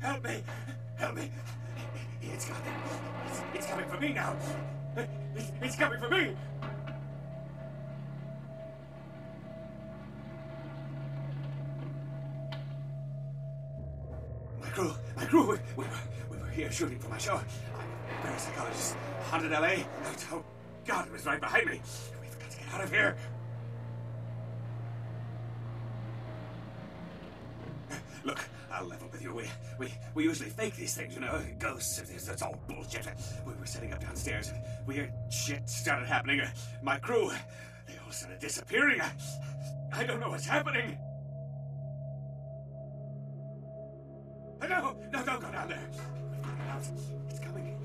Help me! Help me! It's coming. It's coming for me now. It's coming for me. My crew, we were here shooting for my show. I'm a parapsychologist, haunted LA. Oh, God, it was right behind me. We've got to get out of here. Look, I'll level with you. We usually fake these things, you know, ghosts. It's all bullshit. We were setting up downstairs, and weird shit started happening. My crew, they all started disappearing. I don't know what's happening. No, don't go down there. We've got to get out. It's coming.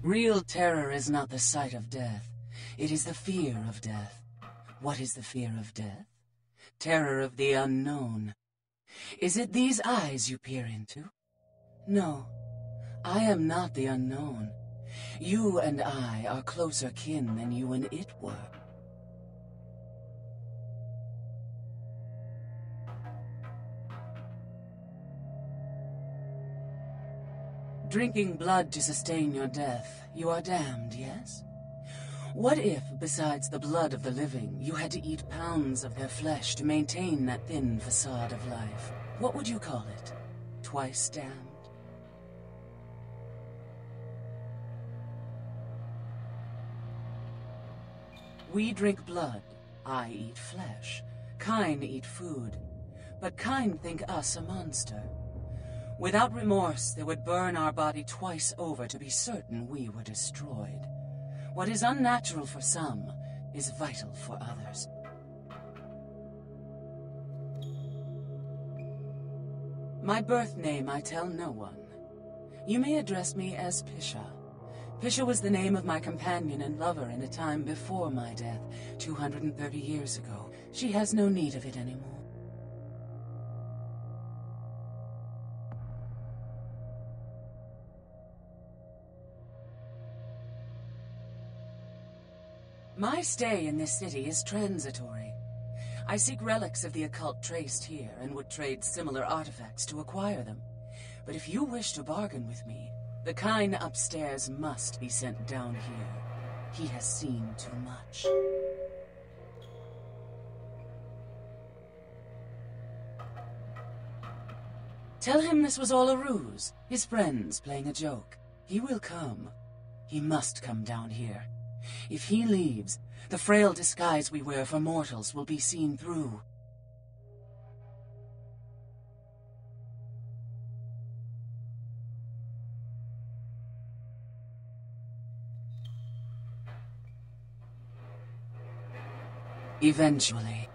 Real terror is not the sight of death. It is the fear of death. What is the fear of death? Terror of the unknown. Is it these eyes you peer into? No, I am not the unknown. You and I are closer kin than you and it were. Drinking blood to sustain your death, you are damned, yes? What if, besides the blood of the living, you had to eat pounds of their flesh to maintain that thin facade of life? What would you call it? Twice damned? We drink blood, I eat flesh. Kine eat food, but Kine think us a monster. Without remorse, they would burn our body twice over to be certain we were destroyed. What is unnatural for some is vital for others. My birth name I tell no one. You may address me as Pisha. Pisha was the name of my companion and lover in a time before my death, 230 years ago. She has no need of it anymore. My stay in this city is transitory. I seek relics of the occult traced here and would trade similar artifacts to acquire them. But if you wish to bargain with me, the Kine upstairs must be sent down here. He has seen too much. Tell him this was all a ruse, his friends playing a joke. He will come. He must come down here. If he leaves, the frail disguise we wear for mortals will be seen through. Eventually.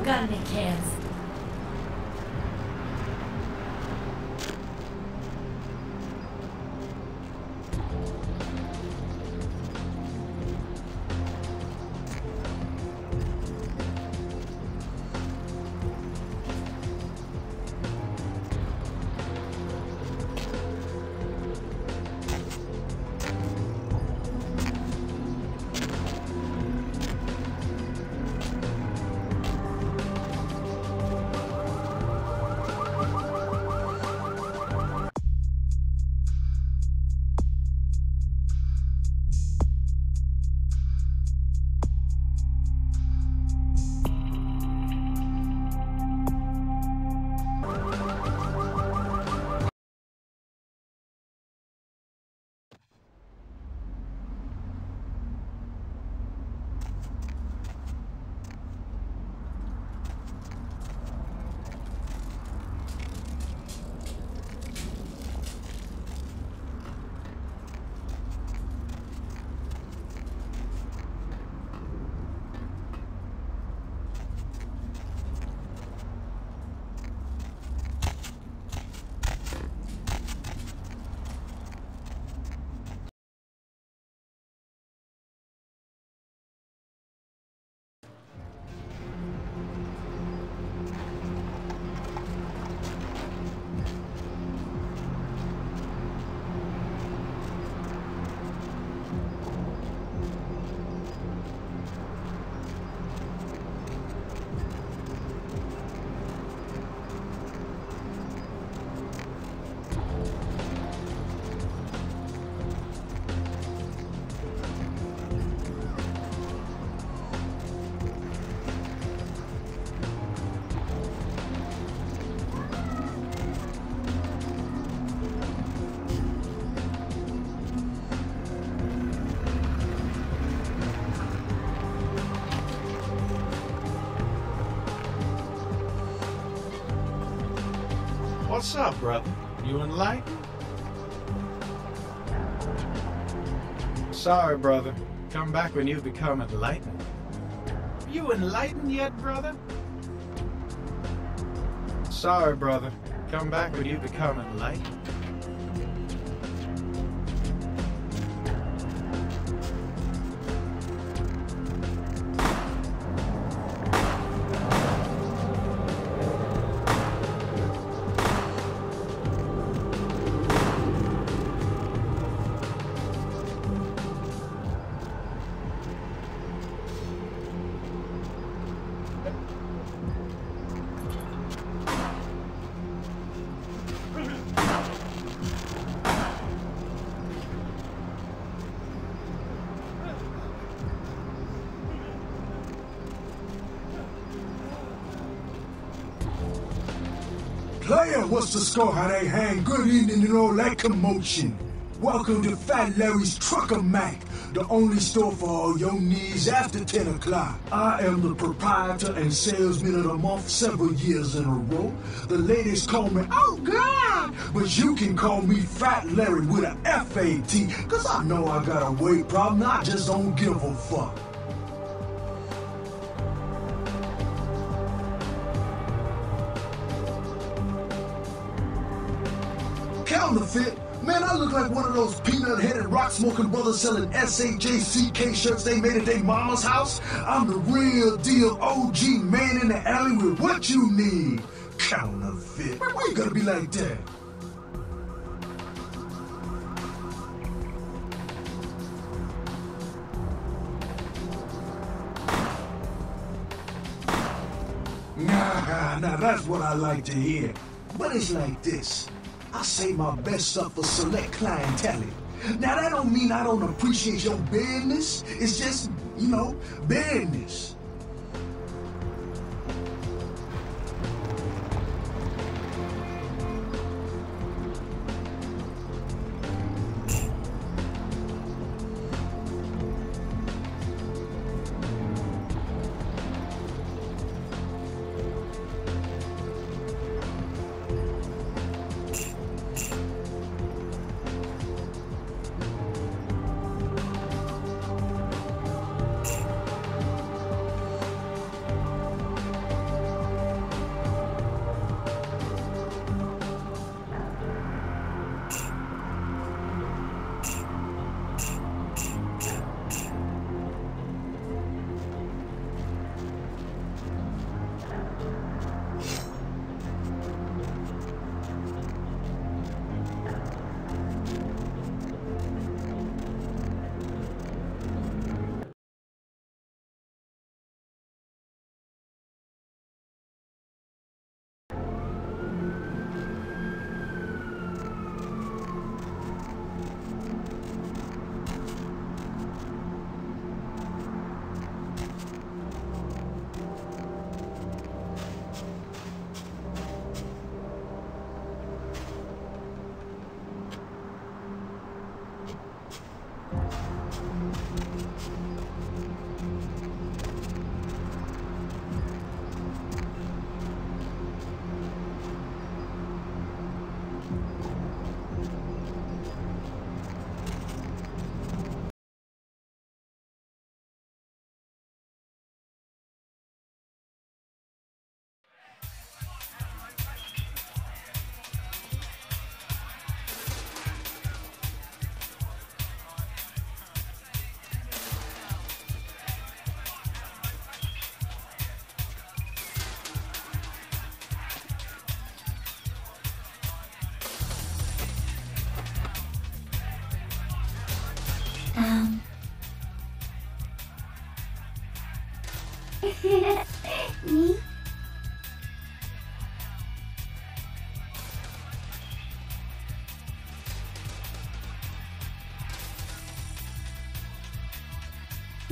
Got any cans? What's up, brother? You enlightened? Sorry, brother. Come back when you've become enlightened. You enlightened yet, brother? Sorry, brother. Come back when you become enlightened. Player, what's the score? How they hang? Good evening and all that commotion. Welcome to Fat Larry's Trucker Mac, the only store for all your needs after 10 o'clock. I am the proprietor and salesman of the month several years in a row. The ladies call me, oh God, but you can call me Fat Larry with a F-A-T, cause I know I got a weight problem, I just don't give a fuck. Counterfeit? Man, I look like one of those peanut-headed, rock-smoking brothers selling SAJCK shirts they made at their mama's house. I'm the real deal OG man in the alley with what you need. Counterfeit? Why you gotta be like that? Nah, that's what I like to hear. But it's like this. I save my best stuff for select clientele. Now that don't mean I don't appreciate your business. It's just, you know, business.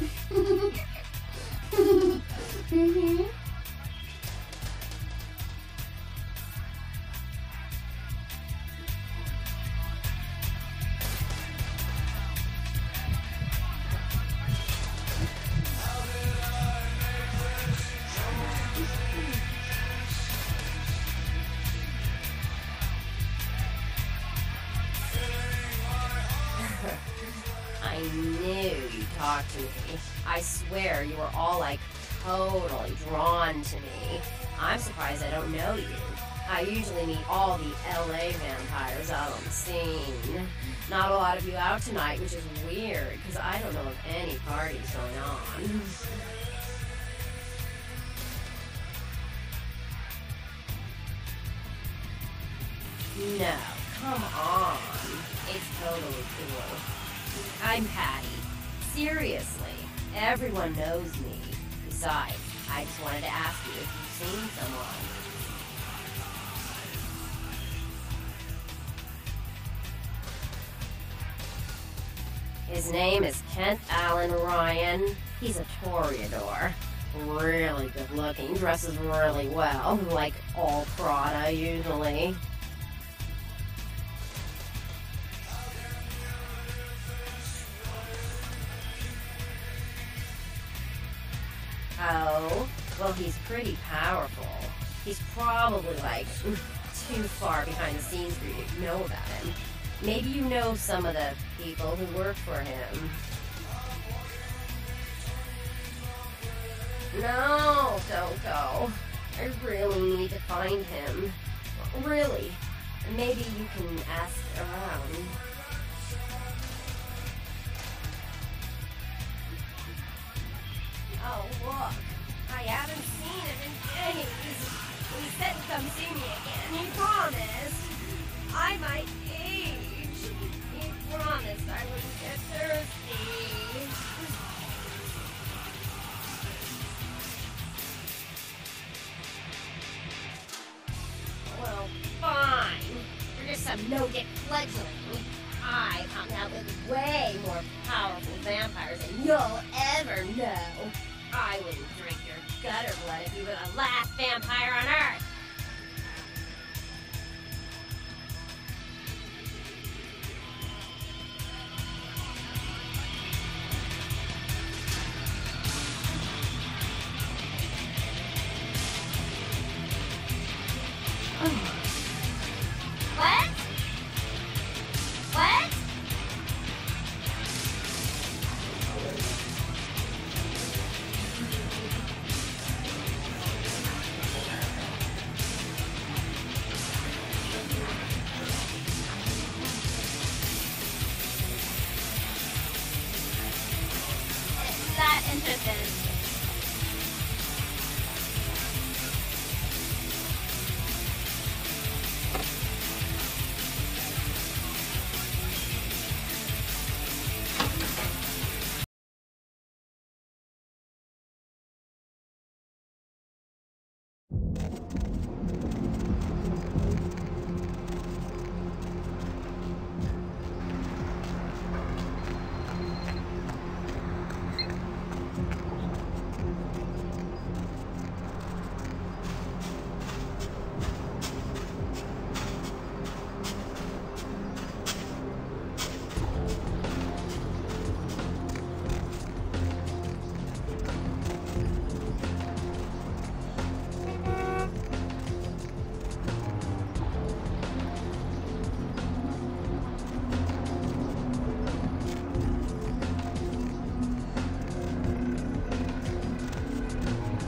Mm-hmm. I knew you'd talk to me. I swear you were all like totally drawn to me. I'm surprised I don't know you. I usually meet all the LA vampires out on the scene. Not a lot of you out tonight, which is weird, because I don't know of any parties going on. No, come on. It's totally cool. I'm Patty. Seriously, everyone knows me. Besides, I just wanted to ask you if you've seen someone. His name is Kent Allen Ryan. He's a toreador. Really good looking, dresses really well, like all Prada usually. Oh, well, he's pretty powerful. He's probably, like, too far behind the scenes for you to know about him. Maybe you know some of the people who work for him. No, don't go. I really need to find him. Really. Maybe you can ask around. Oh, look. I haven't seen him in days. He said to come see me again. He promised. I might age. He promised I wouldn't get thirsty. Well, fine. For just some no-dick fledgling. I hung out with way more powerful vampires than you'll ever know. I wouldn't drink your gutter blood if you were the last vampire on Earth. What? What? That interested.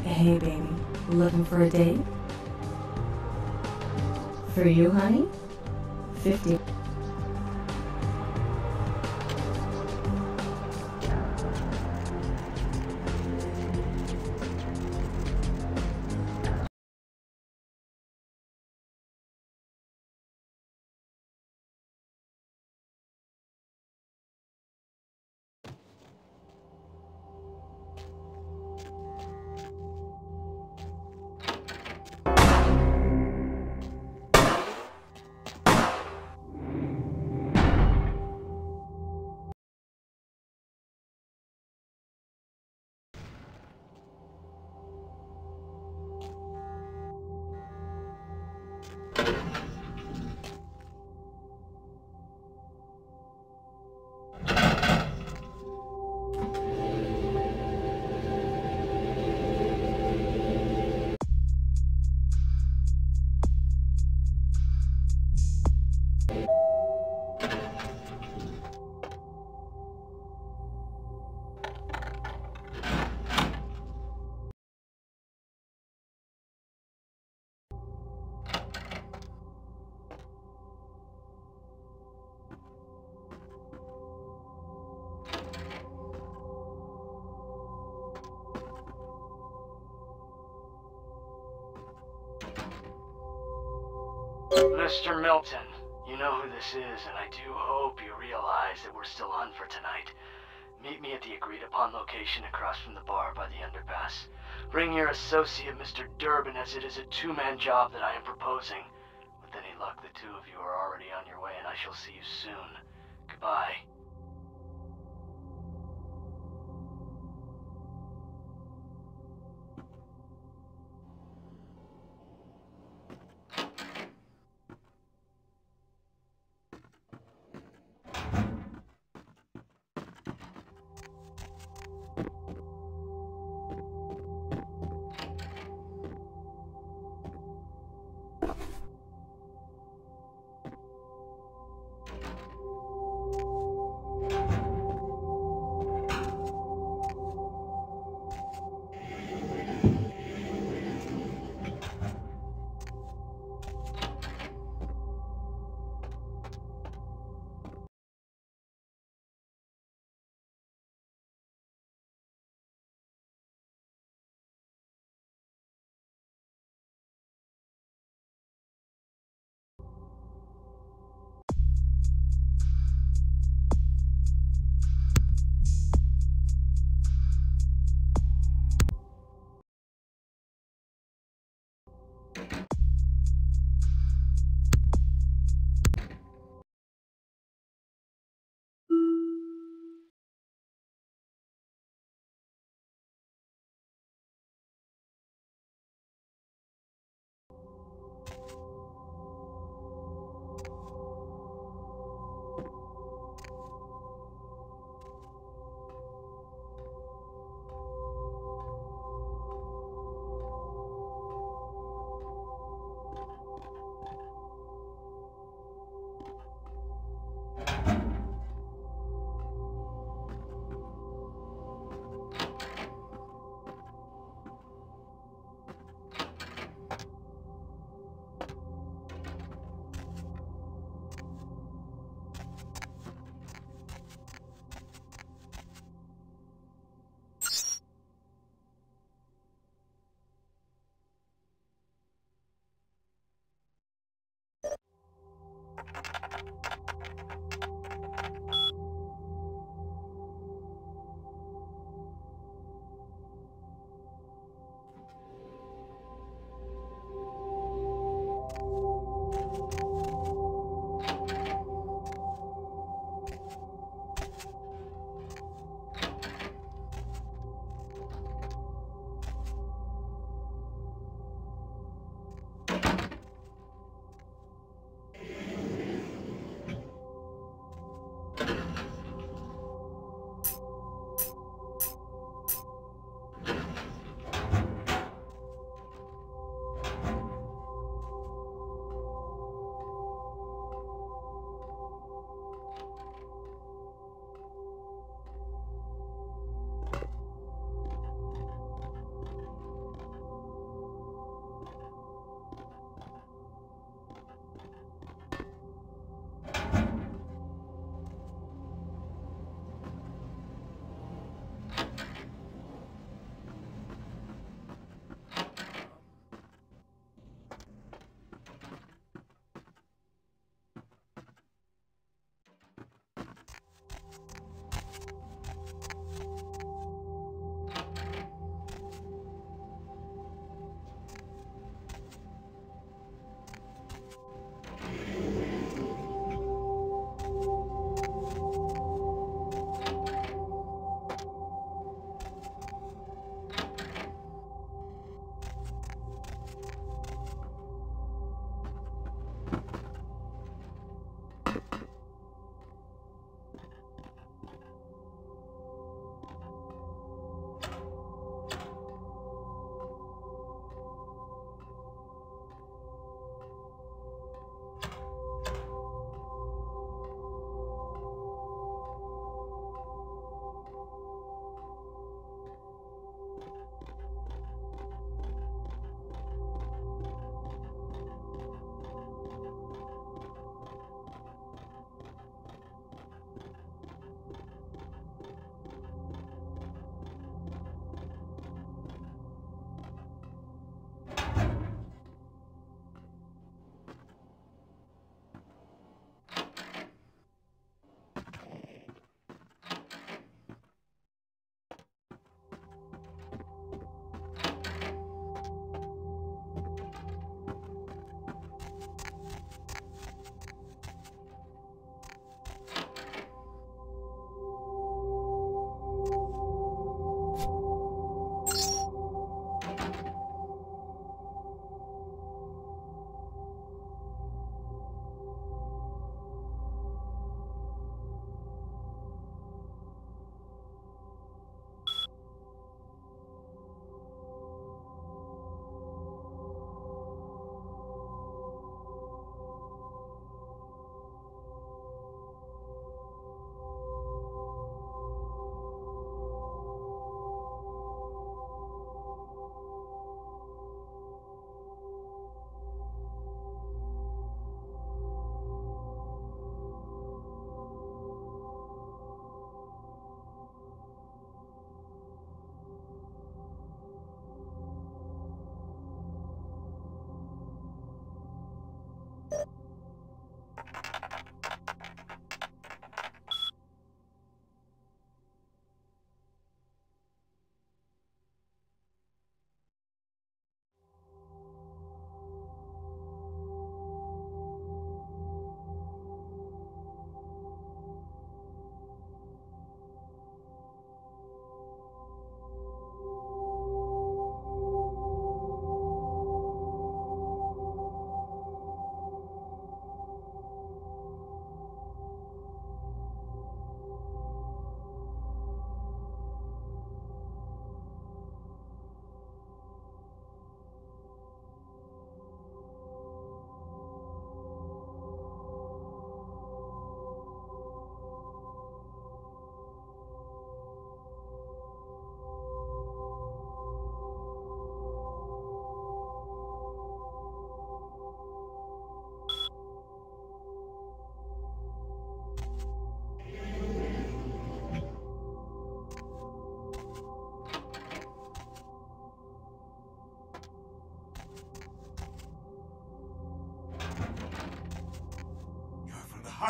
Hey baby, looking for a date? For you, honey? 50. Mr. Milton, you know who this is, and I do hope you realize that we're still on for tonight. Meet me at the agreed-upon location across from the bar by the underpass. Bring your associate, Mr. Durbin, as it is a two-man job that I am proposing. With any luck, the two of you are already on your way, and I shall see you soon. Goodbye.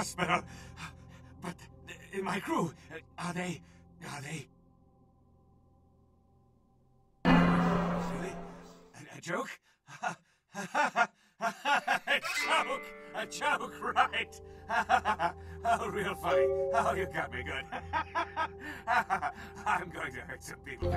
hospital. But my crew, are they... Really? A joke? A joke, right? Oh, real funny. Oh, you got me good. I'm going to hurt some people.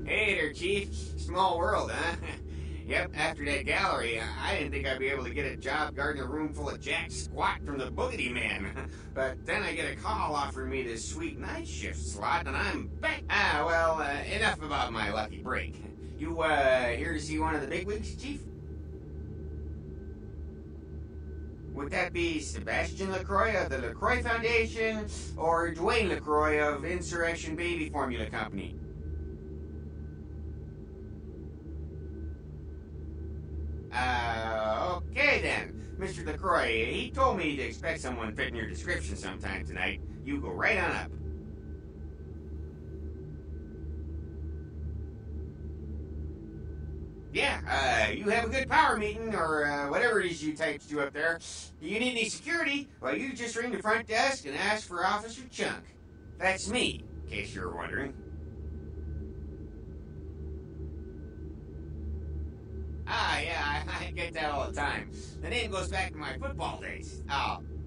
Hey there, Chief. Small world, huh? Yep, after that gallery, I didn't think I'd be able to get a job guarding a room full of jack squat from the Boogity Man. But then I get a call offering me this sweet night shift slot, and I'm back. Enough about my lucky break. You, here to see one of the bigwigs, Chief? Would that be Sebastian LaCroix of the LaCroix Foundation, or Dwayne LaCroix of Insurrection Baby Formula Company? Okay then. Mr. LaCroix, he told me to expect someone fitting your description sometime tonight. You go right on up. Yeah, you have a good power meeting, or whatever it is you types do up there. Do you need any security? Well, you just ring the front desk and ask for Officer Chunk. That's me, in case you were wondering. Yeah, I get that all the time. The name goes back to my football days.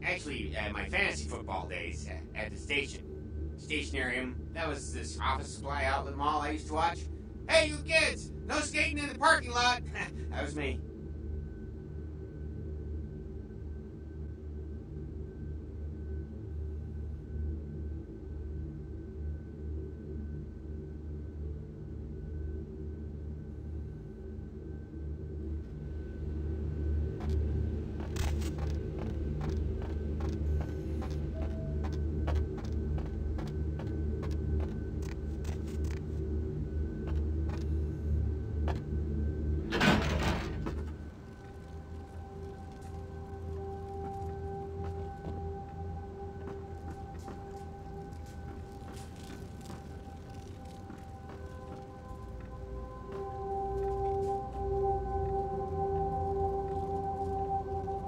Actually, my fantasy football days at the station. Stationarium. That was this office supply outlet mall I used to watch. Hey, you kids! No skating in the parking lot! That was me.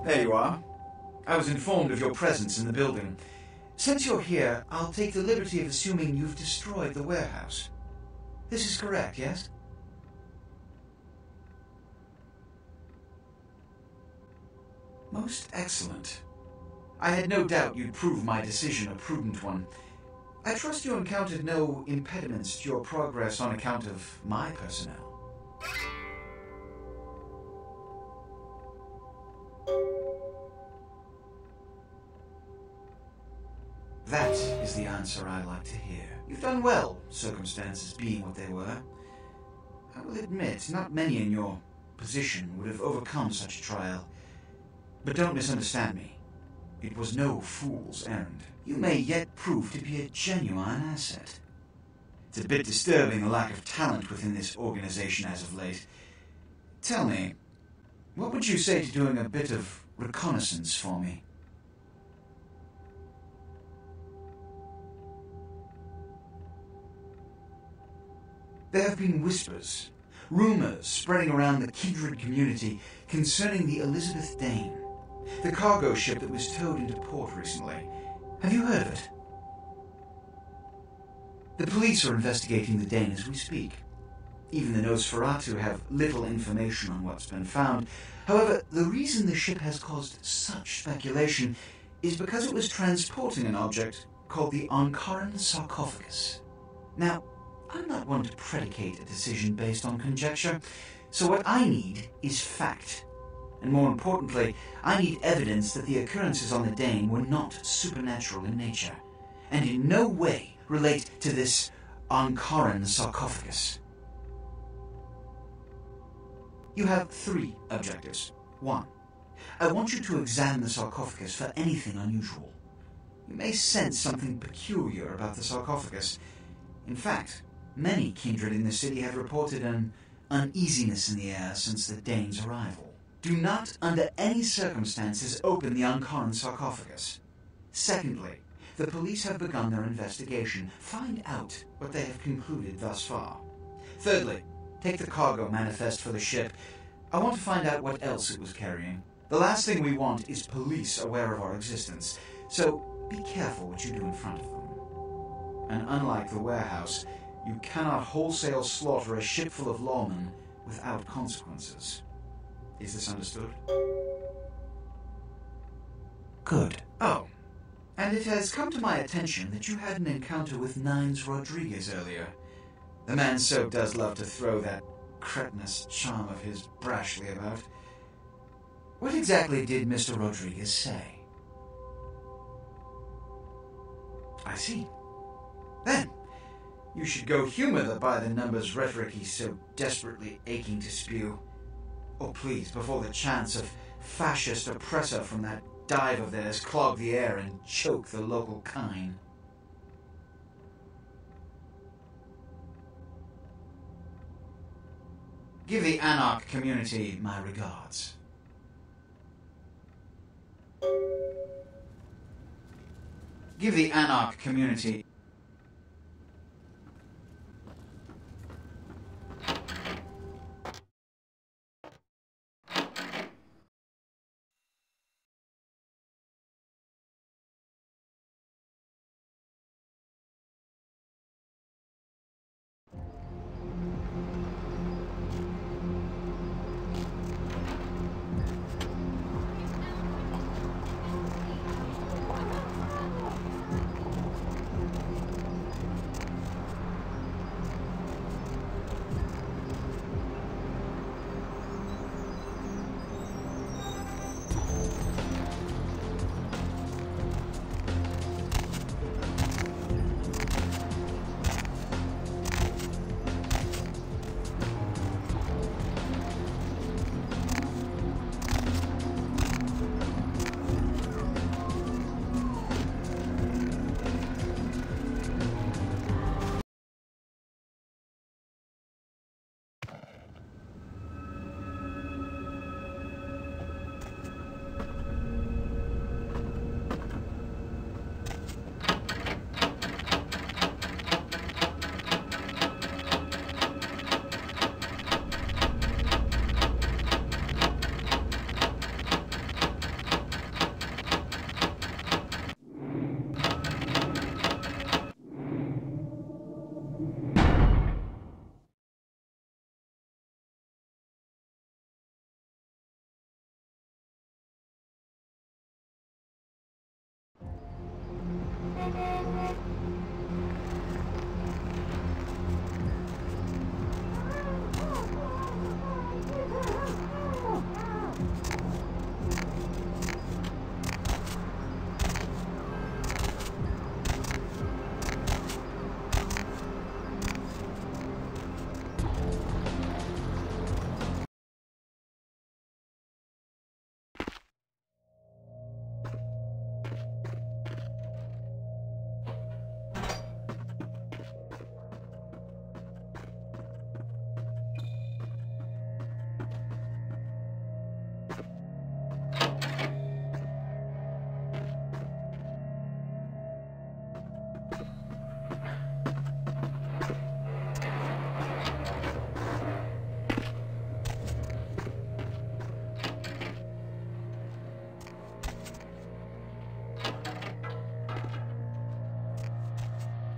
There you are. I was informed of your presence in the building. Since you're here, I'll take the liberty of assuming you've destroyed the warehouse. This is correct, yes? Most excellent. I had no doubt you'd prove my decision a prudent one. I trust you encountered no impediments to your progress on account of my personnel. That is the answer I like to hear. You've done well, circumstances being what they were. I will admit, not many in your position would have overcome such a trial. But don't misunderstand me. It was no fool's errand. You may yet prove to be a genuine asset. It's a bit disturbing, the lack of talent within this organization as of late. Tell me, what would you say to doing a bit of reconnaissance for me? There have been whispers, rumors spreading around the kindred community concerning the Elizabeth Dane, the cargo ship that was towed into port recently. Have you heard of it? The police are investigating the Dane as we speak. Even the Nosferatu have little information on what's been found. However, the reason the ship has caused such speculation is because it was transporting an object called the Ankaran sarcophagus. Now, I'm not one to predicate a decision based on conjecture, so what I need is fact. And more importantly, I need evidence that the occurrences on the Dane were not supernatural in nature, and in no way relate to this Ankaran sarcophagus. You have 3 objectives. 1. I want you to examine the sarcophagus for anything unusual. You may sense something peculiar about the sarcophagus. In fact, many kindred in the city have reported an uneasiness in the air since the Dane's arrival. Do not, under any circumstances, open the Ankaran sarcophagus. Secondly, the police have begun their investigation. Find out what they have concluded thus far. Thirdly, take the cargo manifest for the ship. I want to find out what else it was carrying. The last thing we want is police aware of our existence, so be careful what you do in front of them. And unlike the warehouse, you cannot wholesale slaughter a ship full of lawmen without consequences. Is this understood? Good. Oh, and it has come to my attention that you had an encounter with Nines Rodriguez earlier. The man so does love to throw that cretinous charm of his brashly about. What exactly did Mr. Rodriguez say? I see. Then, you should go humor the by-the-numbers rhetoric he's so desperately aching to spew. Oh, please, before the chance of fascist oppressor from that dive of theirs clog the air and choke the local kine. Give the Anarch community my regards. Give the Anarch community...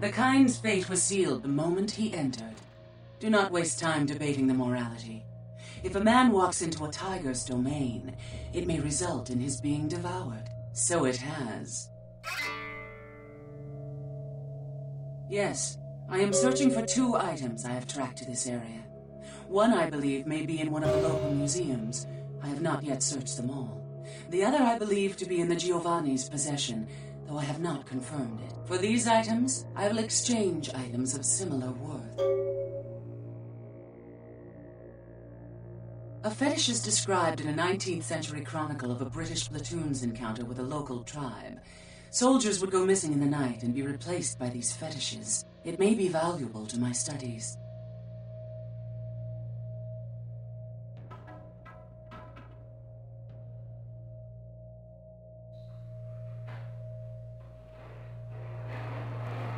The kind's fate was sealed the moment he entered. Do not waste time debating the morality. If a man walks into a tiger's domain, it may result in his being devoured. So it has. Yes, I am searching for 2 items I have tracked to this area. One, I believe, may be in one of the local museums. I have not yet searched them all. The other I believe to be in the Giovanni's possession, though I have not confirmed it. For these items, I will exchange items of similar worth. A fetish is described in a 19th century chronicle of a British platoon's encounter with a local tribe. Soldiers would go missing in the night and be replaced by these fetishes. It may be valuable to my studies.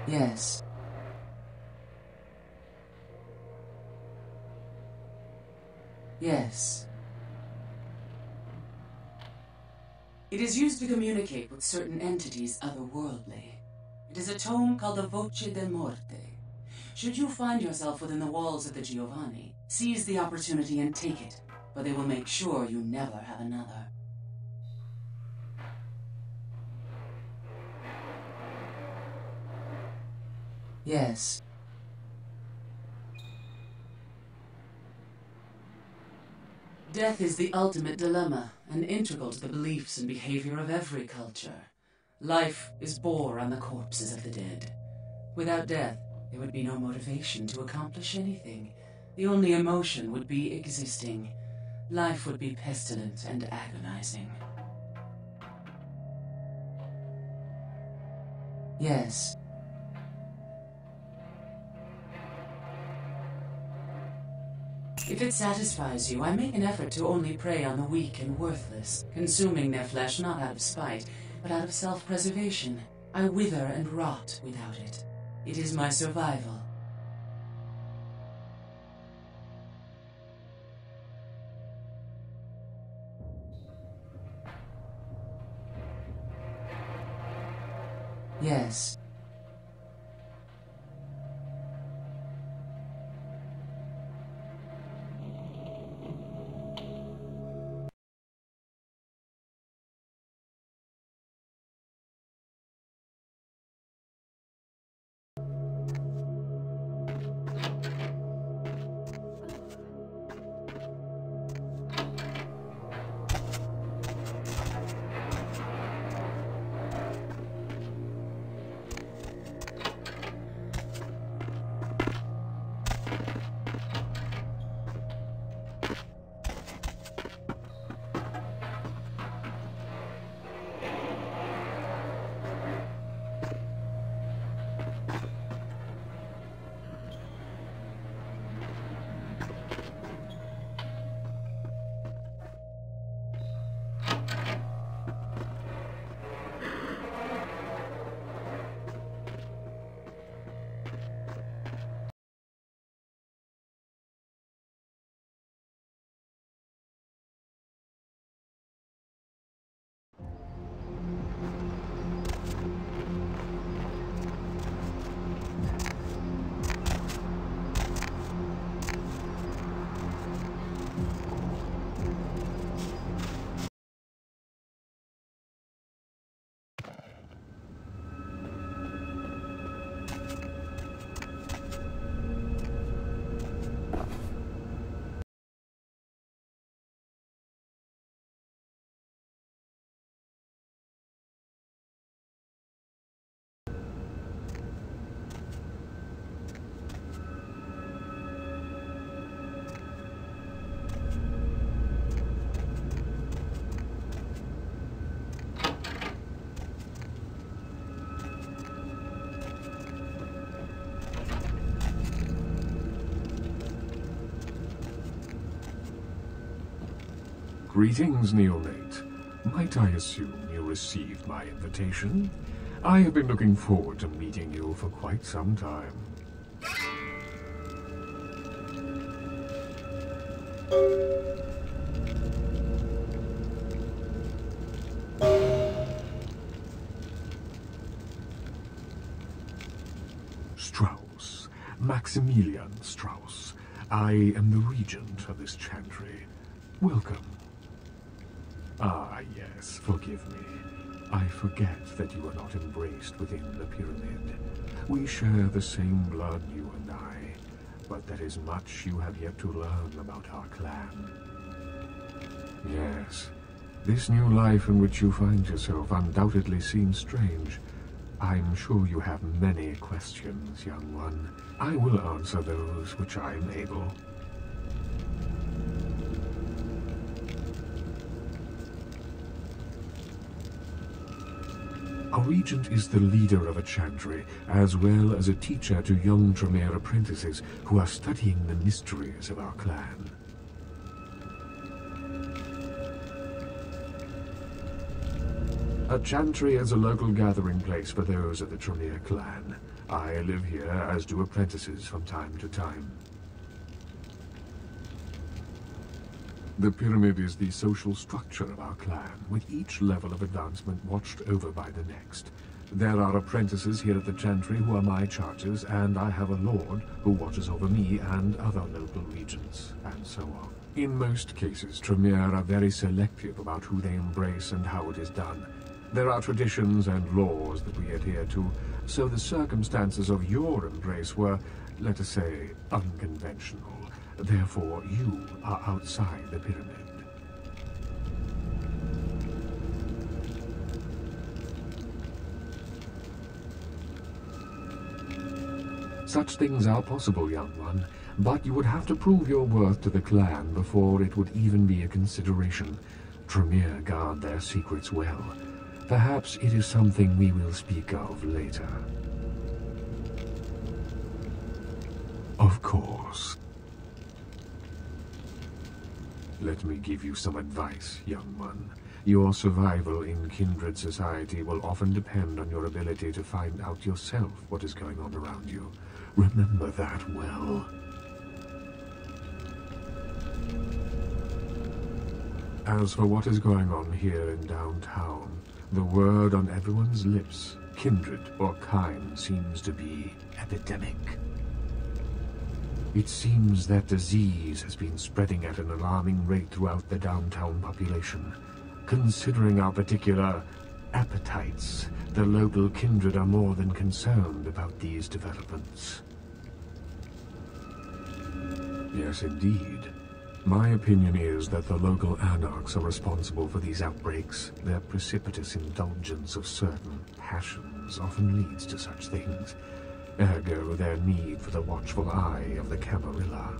Yes. Yes. It is used to communicate with certain entities otherworldly. It is a tome called the Voce del Morte. Should you find yourself within the walls of the Giovanni, seize the opportunity and take it, but they will make sure you never have another. Yes. Death is the ultimate dilemma, and integral to the beliefs and behavior of every culture. Life is bore on the corpses of the dead. Without death, there would be no motivation to accomplish anything. The only emotion would be existing. Life would be pestilent and agonizing. Yes. If it satisfies you, I make an effort to only prey on the weak and worthless, consuming their flesh not out of spite, but out of self-preservation. I wither and rot without it. It is my survival. Yes. Greetings, neonate. Might I assume you received my invitation? I have been looking forward to meeting you for quite some time. Maximilian Strauss. I am the regent of this chantry. Welcome. Ah, yes, forgive me. I forget that you are not embraced within the pyramid. We share the same blood, you and I, but there is much you have yet to learn about our clan. Yes, this new life in which you find yourself undoubtedly seems strange. I'm sure you have many questions, young one. I will answer those which I am able. A regent is the leader of a chantry, as well as a teacher to young Tremere apprentices who are studying the mysteries of our clan. A chantry is a local gathering place for those of the Tremere clan. I live here, as do apprentices from time to time. The pyramid is the social structure of our clan, with each level of advancement watched over by the next. There are apprentices here at the chantry who are my charges, and I have a lord who watches over me and other local regents, and so on. In most cases, Tremere are very selective about who they embrace and how it is done. There are traditions and laws that we adhere to, so the circumstances of your embrace were, let us say, unconventional. Therefore, you are outside the pyramid. Such things are possible, young one, but you would have to prove your worth to the clan before it would even be a consideration. Tremere guard their secrets well. Perhaps it is something we will speak of later. Of course. Let me give you some advice, young one. Your survival in kindred society will often depend on your ability to find out yourself what is going on around you. Remember that well. As for what is going on here in downtown, the word on everyone's lips, kindred or kind, seems to be epidemic. It seems that disease has been spreading at an alarming rate throughout the downtown population. Considering our particular appetites, the local kindred are more than concerned about these developments. Yes, indeed. My opinion is that the local anarchs are responsible for these outbreaks. Their precipitous indulgence of certain passions often leads to such things. Ergo, their need for the watchful eye of the Camarilla.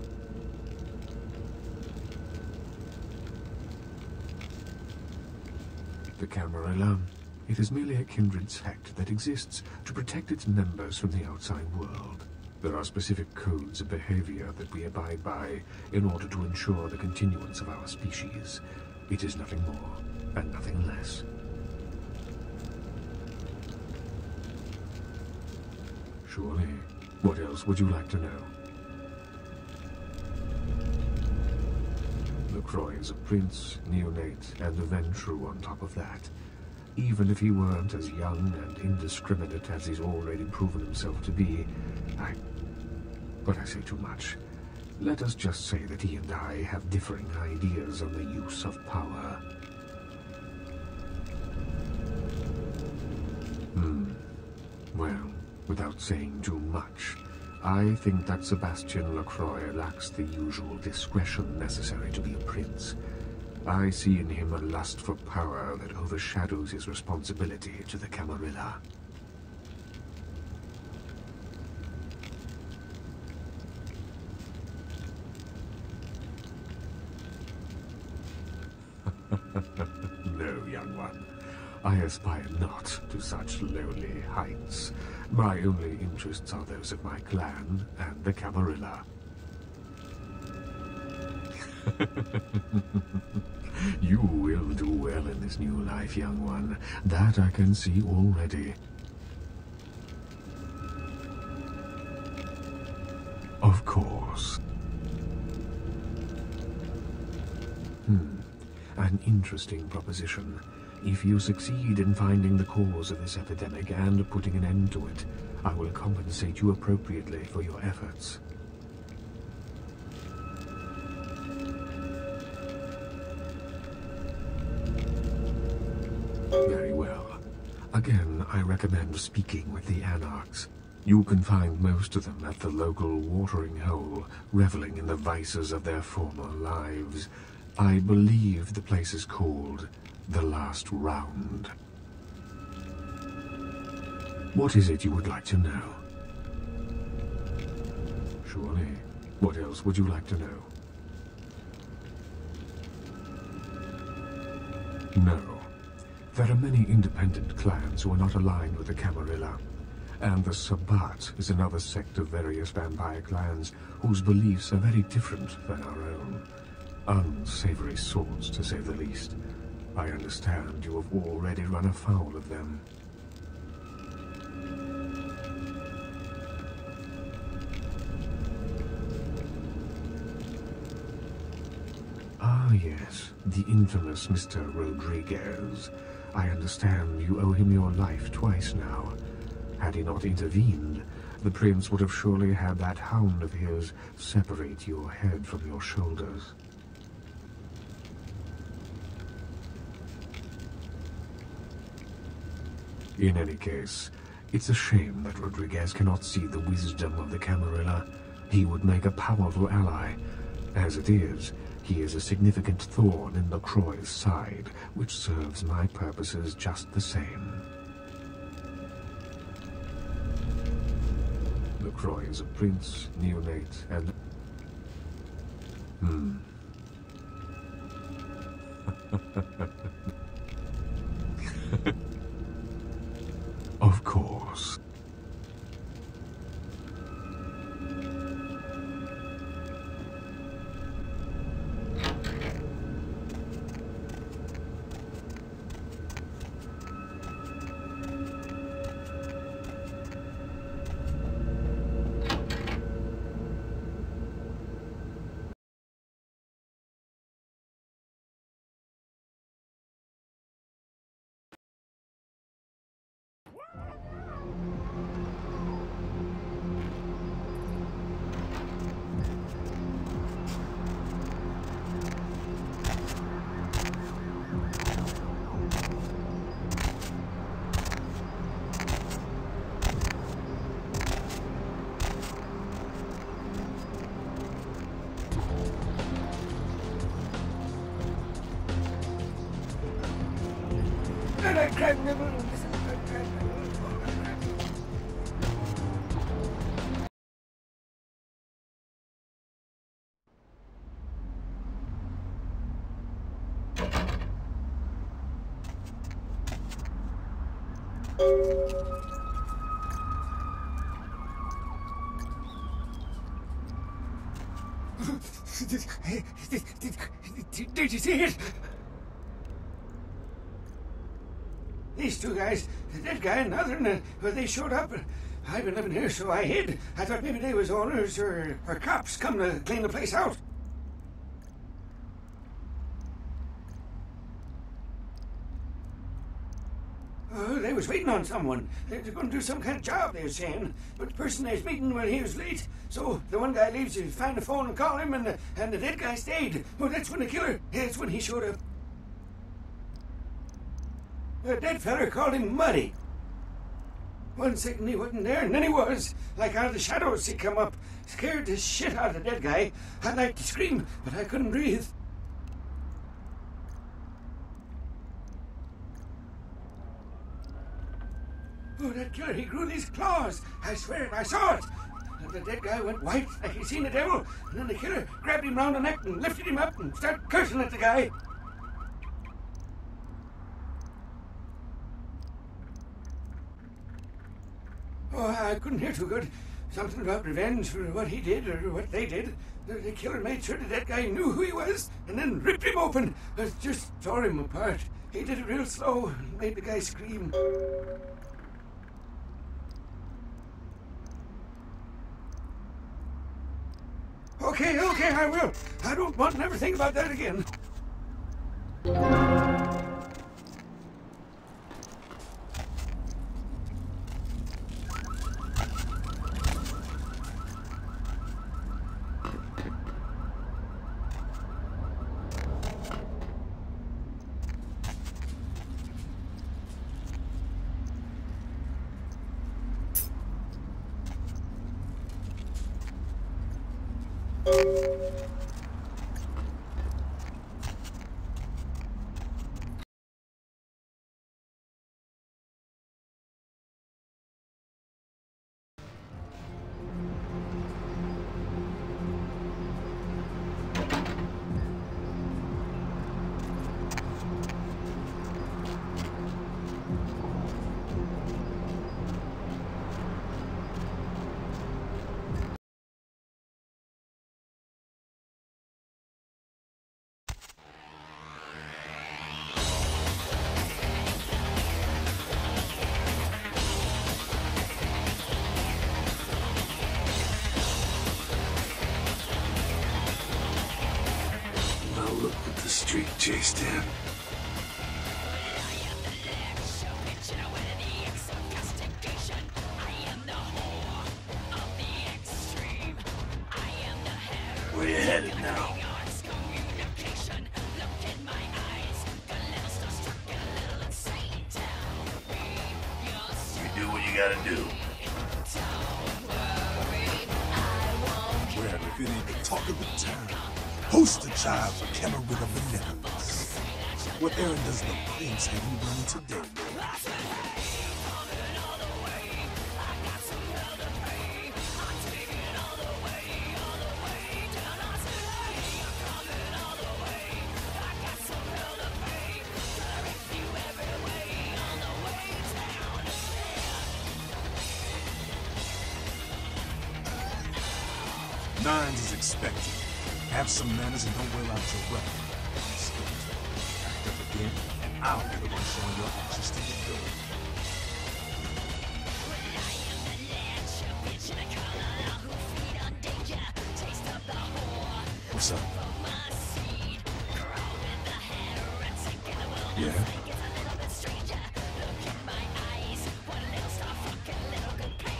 The Camarilla? It is merely a kindred sect that exists to protect its members from the outside world. There are specific codes of behavior that we abide by in order to ensure the continuance of our species. It is nothing more and nothing less. Surely. What else would you like to know? LaCroix is a prince, neonate, and a Ventrue on top of that. Even if he weren't as young and indiscriminate as he's already proven himself to be, But I say too much. Let us just say that he and I have differing ideas on the use of power. Well, without saying too much, I think that Sebastian LaCroix lacks the usual discretion necessary to be a prince. I see in him a lust for power that overshadows his responsibility to the Camarilla. No, young one. I aspire not to such lowly heights. My only interests are those of my clan and the Camarilla. You will do well in this new life, young one. That I can see already. Of course. An interesting proposition. If you succeed in finding the cause of this epidemic and putting an end to it, I will compensate you appropriately for your efforts. Very well. Again, I recommend speaking with the Anarchs. You can find most of them at the local watering hole, reveling in the vices of their former lives. I believe the place is called The Last Round. What is it you would like to know? Surely. What else would you like to know? No. There are many independent clans who are not aligned with the Camarilla. And the Sabbat is another sect of various vampire clans whose beliefs are very different than our own. Unsavory sorts, to say the least. I understand you have already run afoul of them. Ah, yes, the infamous Mr. Rodriguez. I understand you owe him your life twice now. Had he not intervened, the prince would have surely had that hound of his separate your head from your shoulders. In any case, it's a shame that Rodriguez cannot see the wisdom of the Camarilla. He would make a powerful ally. As it is, he is a significant thorn in the Croy's side, which serves my purposes just the same. The Croy is a prince, neonate, and... Of course. Did you see it? These two guys, the dead guy and the other, well, they showed up. I've been living here, so I hid. I thought maybe they was owners or cops come to clean the place out. Oh, they was waiting on someone. They were going to do some kind of job, they were saying. But the person they was meeting, well, he was late. So the one guy leaves to find the phone and call him, and the dead guy stayed. Oh, that's when the killer, that's when he showed up. The dead fella called him Muddy. 1 second he wasn't there, and then he was. Like out of the shadows he come up. Scared the shit out of the dead guy. I'd like to scream, but I couldn't breathe. Oh, that killer, he grew these claws. I swear it, I saw it. And the dead guy went white like he'd seen the devil. And then the killer grabbed him round the neck and lifted him up and started cursing at the guy. Oh, I couldn't hear too good. Something about revenge for what he did or what they did. The killer made sure the dead guy knew who he was and then ripped him open. Just tore him apart. He did it real slow and made the guy scream. Okay, I will. I don't want to never think about that again. Look what the street chased him. Where you headed now? You do what you gotta do. Well, if it ain't the talk of the town. Poster child for Camarilla Benevolence. What errand does the prince have you running today, boy? Nines is expected. Have some manners and don't wear out your breath. Act up again, and I'll be the one showing your actions to the door. What's up? Yeah?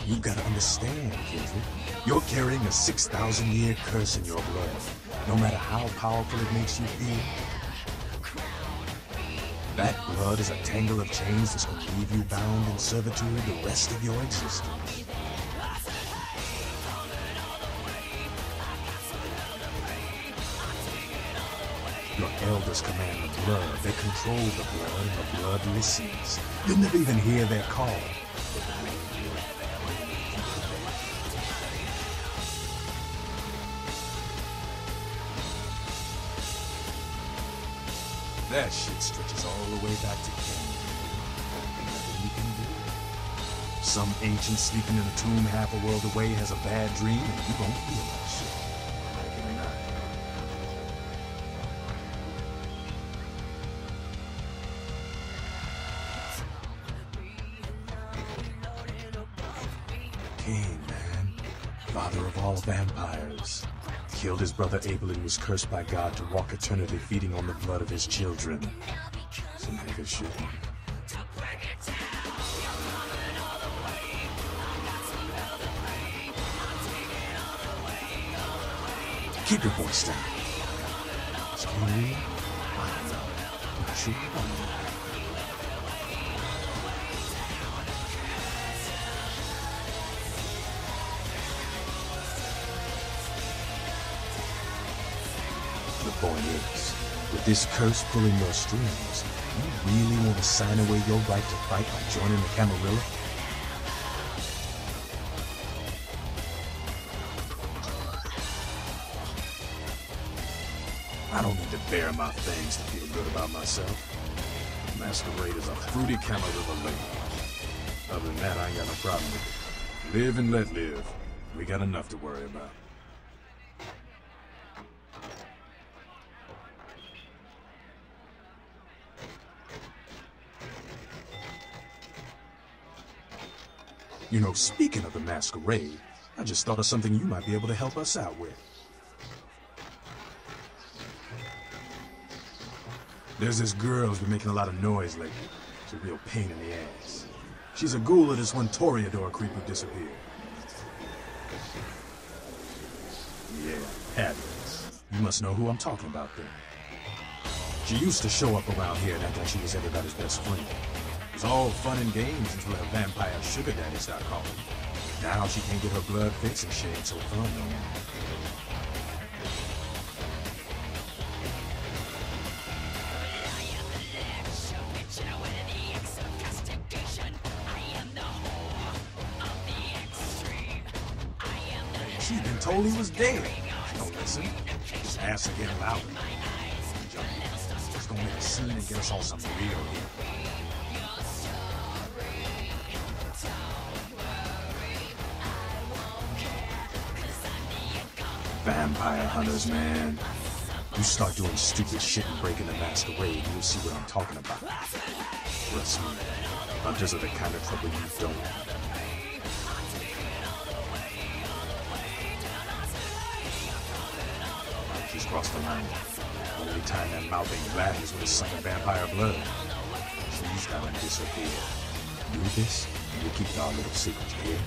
You gotta understand, Kendrick. You're carrying a 6,000-year curse in your blood. No matter how powerful it makes you feel, that blood is a tangle of chains that's gonna leave you bound in servitude the rest of your existence. Your elders command the blood. They control the blood, and the blood listens. You'll never even hear their call. That shit stretches all the way back to Canada. Nothing you can do. Some ancient sleeping in a tomb half a world away has a bad dream, and you gon' feel that shit. Every night. Cain, man. Father of all vampires. Killed his brother Abel and was cursed by God to walk eternity feeding on the blood of his children. Some nigga shit. Keep your voice down. Can you read? I don't know. Not sure you want to. The point is, with this curse pulling your strings, you really want to sign away your right to fight by joining the Camarilla? I don't need to bare my fangs to feel good about myself. Masquerade is a fruity Camarilla lady. Other than that, I ain't got no problem with it. Live and let live. We got enough to worry about. You know, speaking of the Masquerade, I just thought of something you might be able to help us out with. There's this girl who's been making a lot of noise lately. It's a real pain in the ass. She's a ghoul of this one Toreador creep who disappeared. Yeah, Atlas. You must know who I'm talking about then. She used to show up around here and act like she was everybody's best friend. It was all fun and games until her vampire sugar daddy started calling. Now she can't get her blood fixed and she ain't so fun no more. been told he was dead. Don't listen. Just ask again louder. Joe, just gonna make a scene and get us all some real here. Vampire hunters, man. You start doing stupid shit and breaking the masquerade, you'll see what I'm talking about. Trust me, hunters are the kind of trouble you don't want. She's crossed the line. Only time that mouth ain't black is when it's sucking vampire blood. She's gotta disappear. Do this, and we'll keep our little secret here.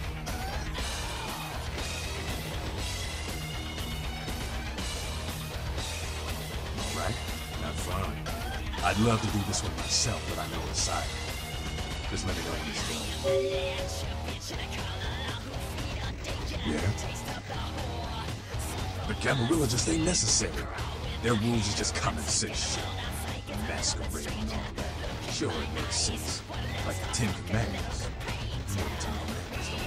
Have fun. I'd love to do this one myself, but I know it's silent. Just let me know when it's done. Yeah? But Camarilla just ain't necessary. Their rules is just common sense shit. Masquerade and all that. Sure, it makes sense. Like the Ten Commandments. You know the Ten Commandments, don't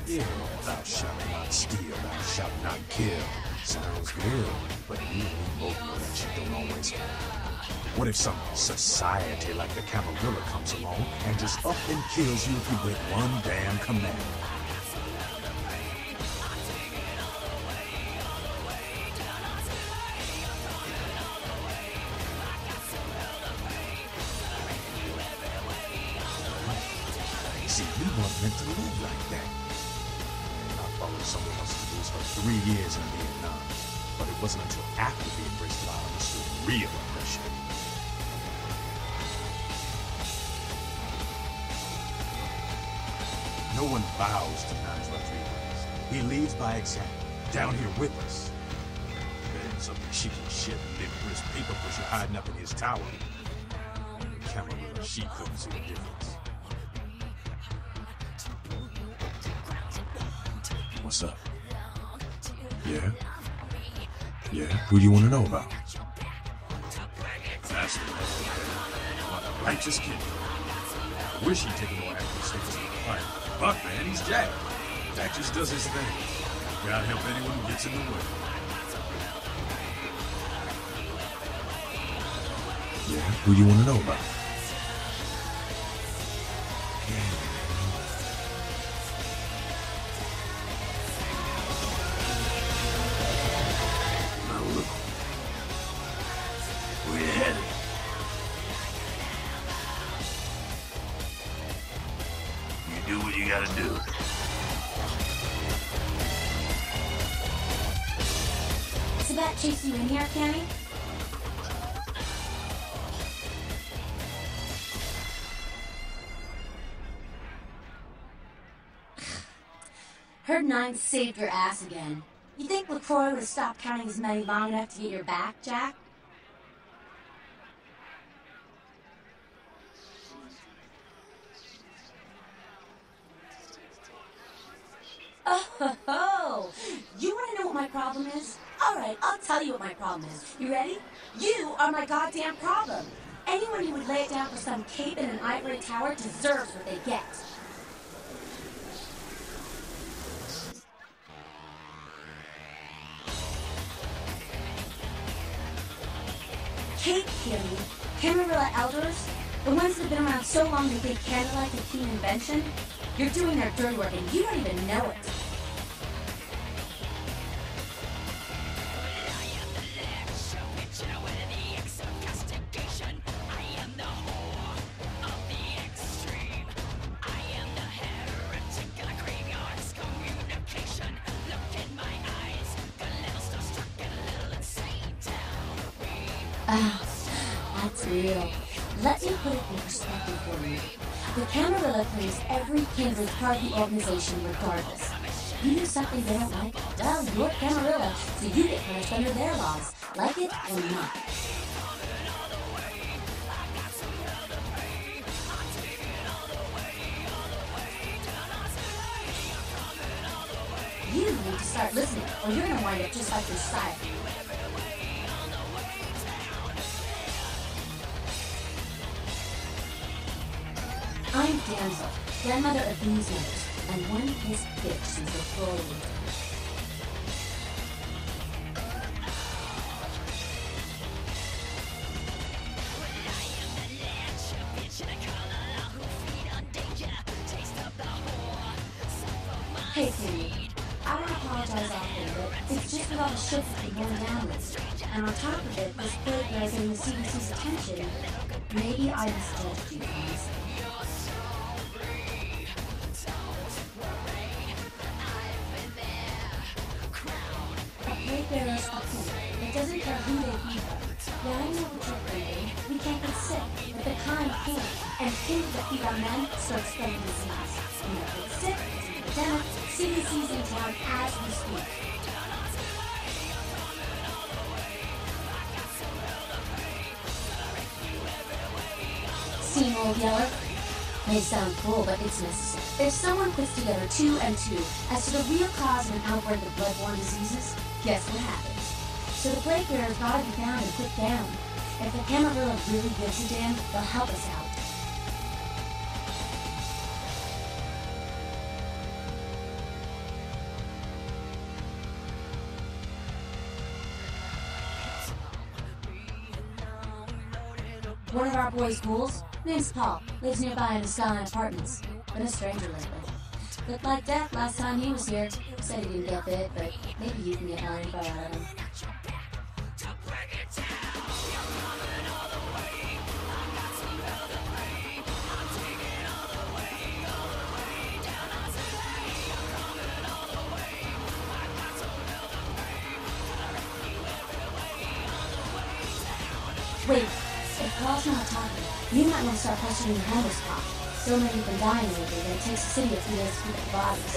you? Yeah, thou shalt not steal, thou shalt not kill. Sounds good, but you and me both know that shit don't always happen. What if some society like the Camarilla comes along and just up and kills you if you break one damn commandment? See, we weren't meant to live like that. I followed some of us to this for 3 years in Vietnam, but it wasn't until after we embraced it I understood real oppression. No one bows to Nines Rodriguez. He leads by example, down here with us. Then some cheeky shit liberous paper pusher hiding up in his tower. Camarilla, she couldn't see the difference. What's up? Yeah? Yeah? Who do you want to know about? That's the righteous kid. I wish he'd taken more active steps in the fight. Fuck, man, he's jacked. Jack just does his thing. Gotta help anyone who gets in the way. Yeah? Who do you want to know about? Chase you in here, Kenny? Heard Nine saved your ass again. You think LaCroix would have stopped counting his money long enough to get your back, Jack? Oh, you want to know what my problem is? All right, I'll tell you what my problem is. You ready? You are my goddamn problem. Anyone who would lay it down for some cape in an ivory tower deserves what they get. Cape Kitty, Camarilla elders, the ones that have been around so long they think candlelight's a keen invention, you're doing their dirty work and you don't even know it. That's real. Let me put it in perspective for you. The Camarilla claims every kindred part of the organization regardless. You do something they don't like, well, you're Camarilla, so you get punished under their laws, like it or not. You need to start listening, or you're gonna wind up just like your side. I'm Damsel, grandmother of these mothers. and one piss bitch since the floor was. Hey, Timmy. I want to apologize often, but it's just with all the shit that's been going down lately. And on top of it, this plate that getting the CDC's attention, maybe I misjudged you guys. A plate bearer's a fool. It doesn't care who they be. Yeah, I know what you're thinking. We can't get sick, but the kind can't. And kids that feed on men start spreading disease. We don't get sick, it's an epidemic. CDC's in town as we speak. Seen Old Yeller? May sound cool, but it's necessary. If someone puts together 2 and 2 as to the real cause of an outbreak of bloodborne diseases, guess what happens? So the plague bearer's gotta be found and put down. If the Camarilla really gives a damn, they'll help us out. One of our boys' ghouls, name's Paul, lives nearby in the Skyline Apartments. Been a stranger lately. Looked like death last time he was here. Said he didn't get bit, but maybe you can get more info out of him. Wait. If Paul's not talking, you might want to start questioning the homeless cop. So many have been dying lately that it takes the city a few days to pick up the bodies.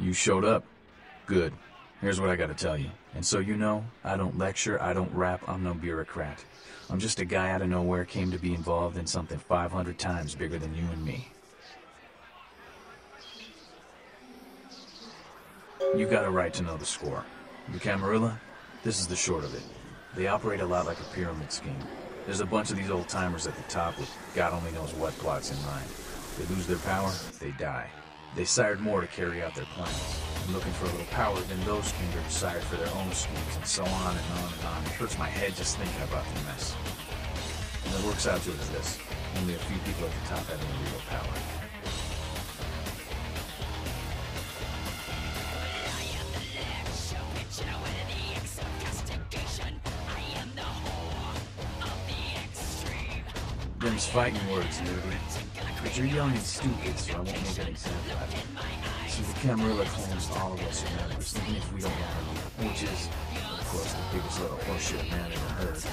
You showed up. Good. Here's what I gotta tell you. And so you know, I don't lecture, I don't rap, I'm no bureaucrat. I'm just a guy out of nowhere came to be involved in something 500 times bigger than you and me. You got a right to know the score. The Camarilla? This is the short of it. They operate a lot like a pyramid scheme. There's a bunch of these old-timers at the top with God only knows what plots in mind. They lose their power, they die. They sired more to carry out their plans. And looking for a little power, then those kindred sired for their own schemes, and so on and on and on. It hurts my head just thinking about the mess. And it works out to this. Only a few people at the top having real power. Them's fighting words, Newbie. But you're young and stupid, so I won't make any sense out of it. See, the Camarilla claims all of us are members, even if we don't want to, which is, of course, the biggest little horseshit man ever heard.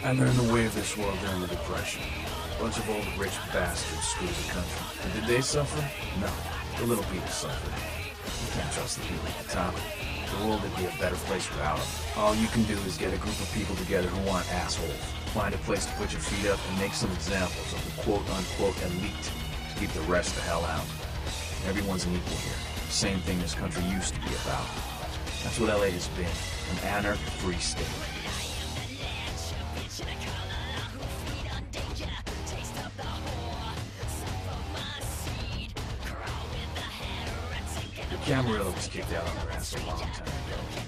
I learned the way of this world during the Depression. A bunch of old rich bastards screwed the country. And did they suffer? No. The little people suffered. You can't trust the people at the top. The world would be a better place without them. All you can do is get a group of people together who want assholes. Find a place to put your feet up and make some examples of the quote-unquote elite to keep the rest the hell out. Everyone's an equal here. Same thing this country used to be about. That's what LA has been. An anarch-free state. The Camarilla was kicked out on their ass a long time ago.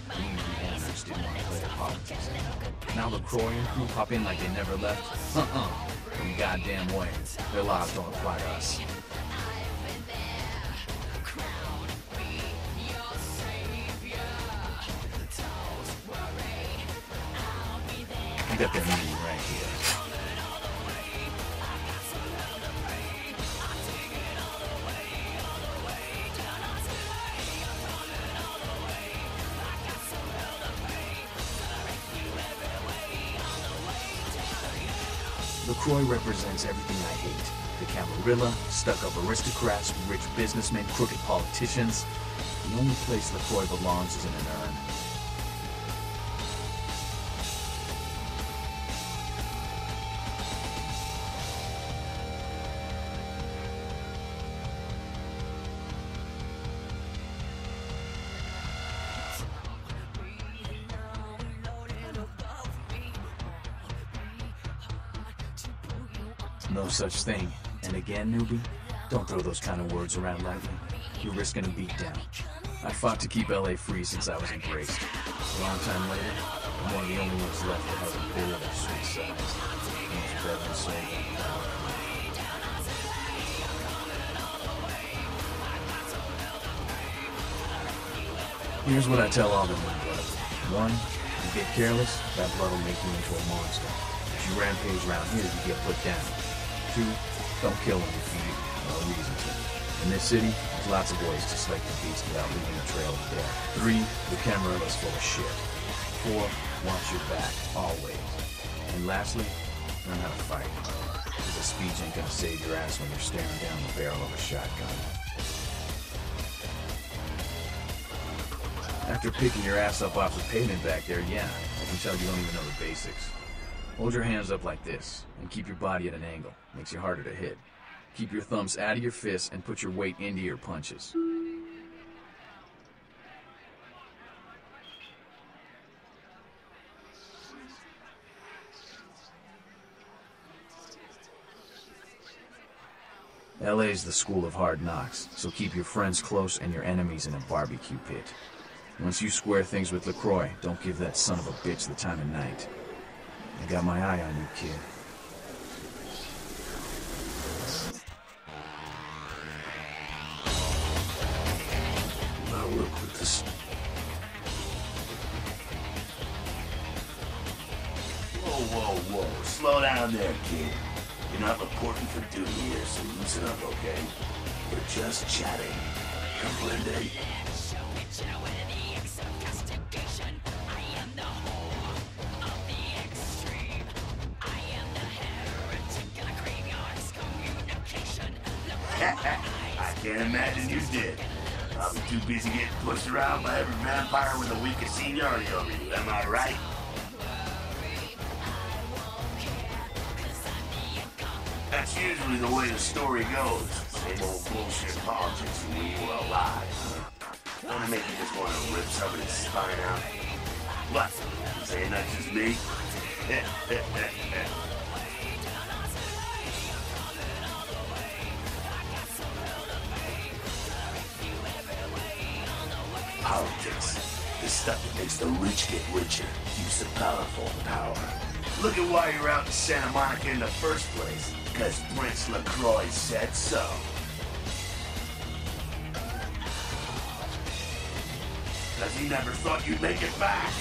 We, the anarchists, didn't want to play their politics anymore. Now the Croy and crew pop in like they never left? No goddamn way. Their laws don't apply to us. You got their meeting right here. LaCroix represents everything I hate. The Camarilla, stuck-up aristocrats, rich businessmen, crooked politicians. The only place LaCroix belongs is in an urn. No such thing. And again, newbie, don't throw those kind of words around lightly. You're risking a beatdown. I fought to keep LA free since I was embraced. A long time later, I'm one of the only ones left that hasn't buried their sweet sides. Much better than soul than power. Here's what I tell all the new blood. One, you get careless, that blood will make you into a monster. If you rampage around here, you get put down. Two, don't kill when you feed. No reason to. In this city, there's lots of ways to slake the beast without leaving a trail of death. Three, the Camarilla's full of shit. Four, watch your back, always. And lastly, learn how to fight. Because a speech ain't gonna save your ass when you're staring down the barrel of a shotgun. After picking your ass up off the pavement back there, yeah, I can tell you don't even know the basics. Hold your hands up like this, and keep your body at an angle. Makes you harder to hit. Keep your thumbs out of your fists and put your weight into your punches. LA's the school of hard knocks, so keep your friends close and your enemies in a barbecue pit. Once you square things with LaCroix, don't give that son of a bitch the time of night. I got my eye on you, kid. Now look with this. Whoa. Slow down there, kid. You're not reporting for duty here, so loosen up, okay? We're just chatting. Come on, Lindy. I can't imagine you did. I'm too busy getting pushed around by every vampire with the weakest seniority over you, am I right? That's usually the way the story goes. Same old bullshit politics from when you were alive. Wanna make you just want to rip somebody's spine out? What? You saying that's just me? Politics. The stuff that makes the rich get richer. Use the powerful power. Look at why you're out in Santa Monica in the first place. Because Prince LaCroix said so. Because he never thought you'd make it back.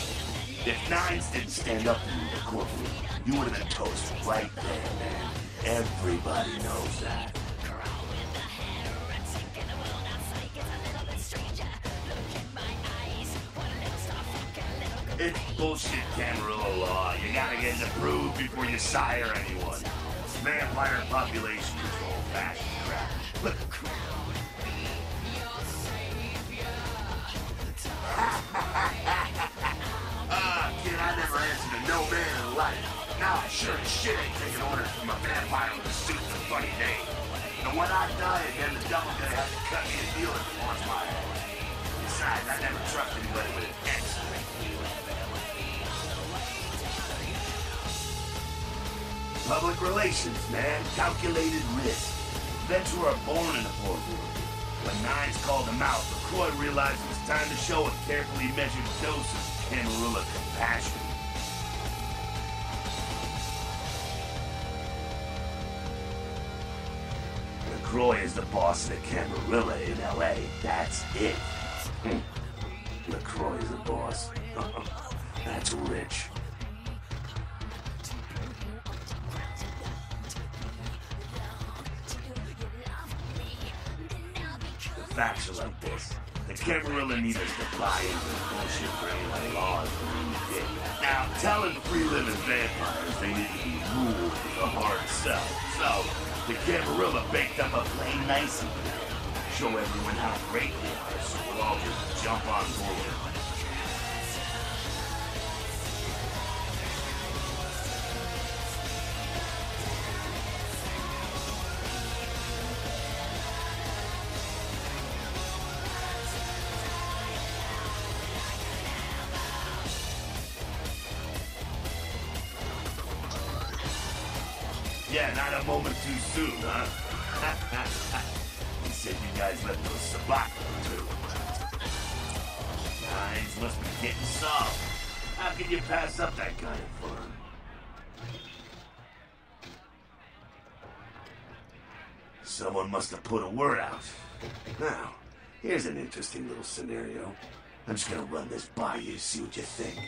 If Nines didn't stand up to you in the courtroom, you would have been toast right there, man. Everybody knows that. It's bullshit Camarilla law. You gotta get it approved before you sire anyone. Vampire population control, fashion crap. Look. Kid, I never answered to no man in life. Now I sure as shit ain't taking orders from a vampire with a suit and a funny name. And when I die again, the devil gonna have to cut me a deal if he wants my head. Besides, I never trust anybody with an X. Public relations, man. Calculated risk. Vets who are born in the poor world. When Nines called him out, LaCroix realized it was time to show a carefully measured dose of Camarilla compassion. LaCroix is the boss of the Camarilla in LA. That's it. LaCroix is the boss. That's rich. Facts are like this. The Camarilla need us to buy into the bullshit brain like laws we did. Now, telling free-living vampires they need to be ruled with a hard sell. So, the Camarilla baked up a plain nicey. Show everyone how great they are, so we'll all just jump on board. Yeah, not a moment too soon, huh? He said you guys let those Sabat go too. Minds must be getting soft. How can you pass up that kind of fun? Someone must have put a word out. Now, here's an interesting little scenario. I'm just gonna run this by you, see what you think.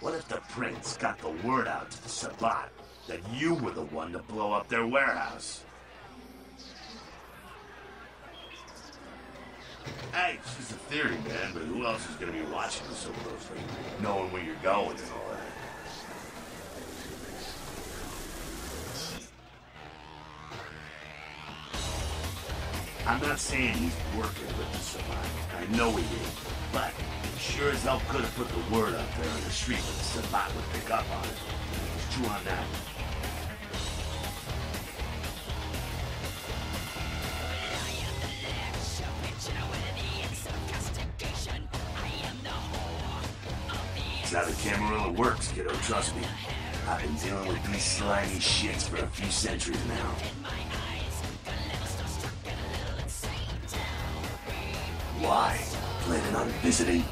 What if the prince got the word out to the Sabat that you were the one to blow up their warehouse? Hey, it's just a theory, man, but who else is gonna be watching you so closely, knowing where you're going and all that? I'm not saying he's working with the Sabat. I know he is, but he sure as hell could have put the word out there on the street where the Sabat would pick up on it. It's true on that. That's how the Camarilla works, kiddo, trust me. I've been dealing with these slimy shits for a few centuries now. Why? Planning on visiting?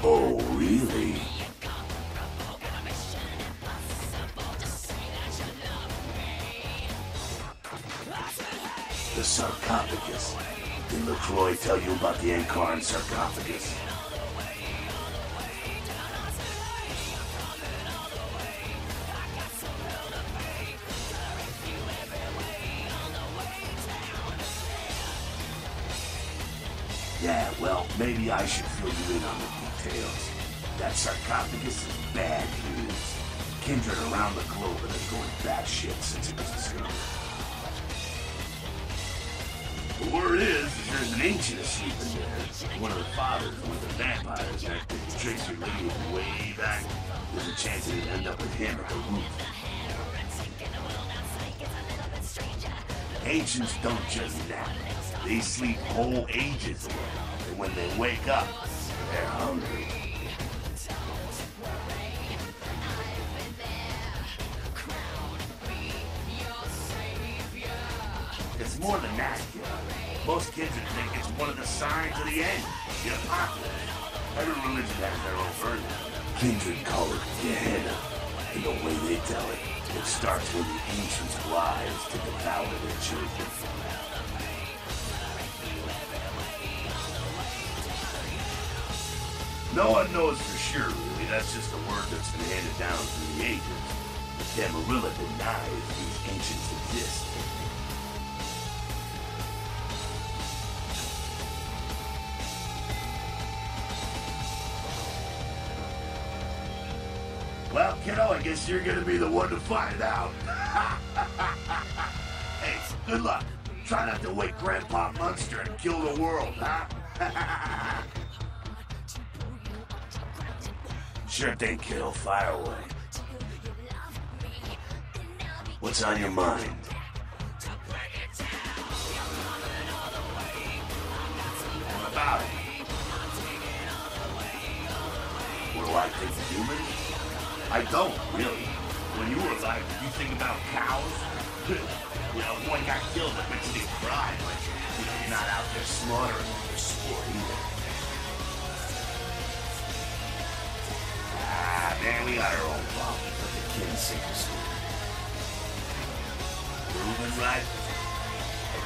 Oh, really? The sarcophagus. Did LaCroix tell you about the Encarn sarcophagus? Yeah, well, maybe I should fill you in on the details. That sarcophagus is bad news. Kindred around the globe have been going batshit since it was discovered. The word is there's an ancient asleep in there. One of the fathers with the vampires that could trace your lineage way back. There's a chance it'd end up with him at the root. Ancients don't just nap. They sleep whole ages away. And when they wake up, they're hungry. It's more than that, kid. Most kids would think it's one of the signs of the end, the apocalypse. Every religion has their own version. Kindred call it Gehenna, and the way they tell it, it starts when the ancients' wives to devour their children. No one knows for sure, really. That's just a word that's been handed down through the ages. The Camarilla denies these ancients exist. Well, kiddo, I guess you're gonna be the one to find out. Hey, good luck. Try not to wake Grandpa Munster and kill the world, huh? Sure thing, kiddo. Fire away. What's on your mind? What about it? What do I think, human? I don't, really. When you were alive, did you think about cows? You know, one got killed that makes you cry, but, you know, you're not out there slaughtering them for sport either. Ah, man, we got our own problems, but the kids sink or swim. Proven right?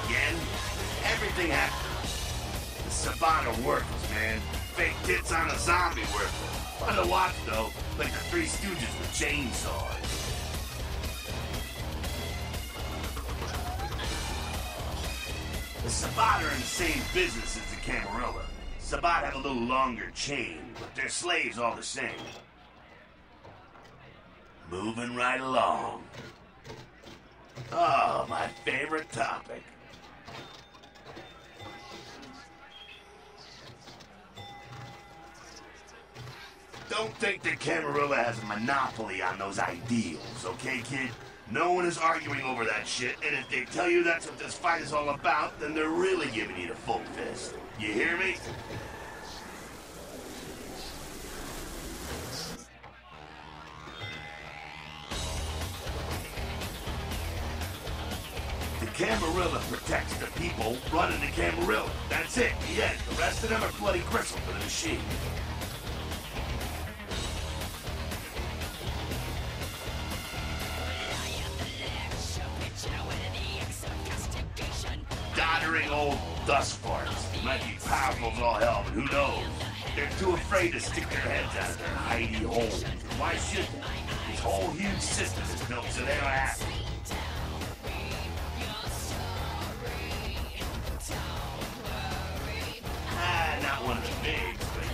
Again? Everything happens. The Sabat are worthless, man. Fake tits on a zombie worthless. Fun to watch, though, like the Three Stooges with chainsaws. The Sabbat are in the same business as the Camarilla. Sabbat have a little longer chain, but they're slaves all the same. Moving right along. Oh, my favorite topic. Don't think that Camarilla has a monopoly on those ideals, okay, kid? No one is arguing over that shit, and if they tell you that's what this fight is all about, then they're really giving you the full fist. You hear me? The Camarilla protects the people running the Camarilla. That's it, the end. The rest of them are bloody gristle for the machine. Doddering old dust farts. Might be powerful as all hell, but who knows? They're too afraid to stick their heads out of their hidey holes. Why should they? This whole huge system is built so they don't have to. Not one of the bigs, but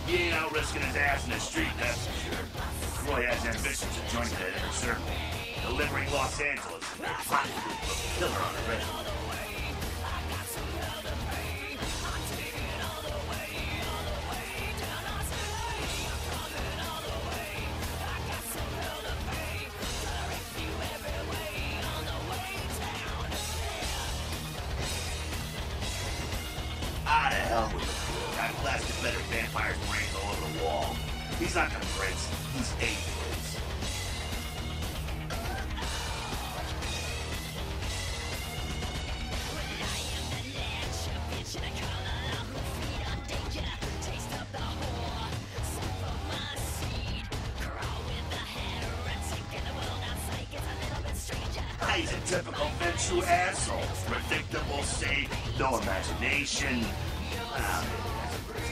he ain't out risking his ass in the street, that's for sure. Roy has ambitions of joining that inner circle, delivering Los Angeles and their hot killer on the resume. Ah, to hell with it. I've blasted better vampires' brains all over the wall. He's not the prince, he's a prince. He's a typical Ventrue asshole. Predictable, safe, no imagination.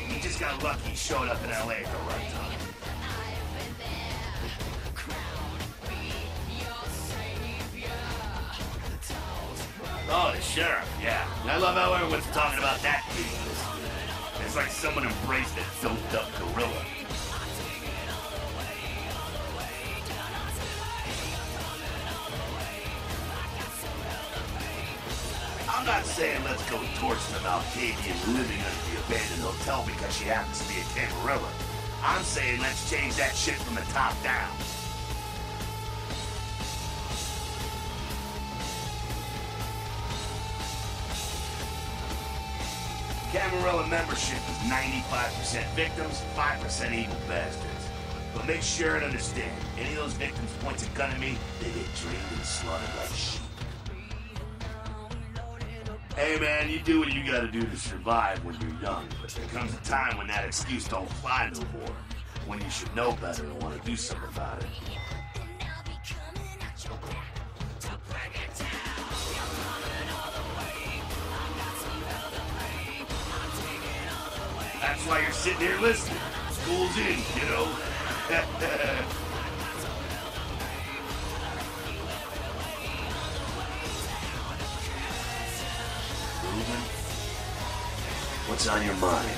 He just got lucky he showed up in LA at the right time. Oh, the sheriff, yeah. I love how everyone's talking about that kid. It's like someone embraced that doped-up gorilla. I'm not saying let's go torch some Alcadian living under the abandoned hotel because she happens to be a Camarilla. I'm saying let's change that shit from the top down. Camarilla membership is 95% victims, 5% evil bastards. But make sure and understand, any of those victims points a gun at me, they get drained and slaughtered like sheep. Hey man, you do what you gotta do to survive when you're young, but there comes a time when that excuse don't fly no more. When you should know better and want to do something about it. That's why you're sitting here listening. School's in, kiddo. What's on your mind?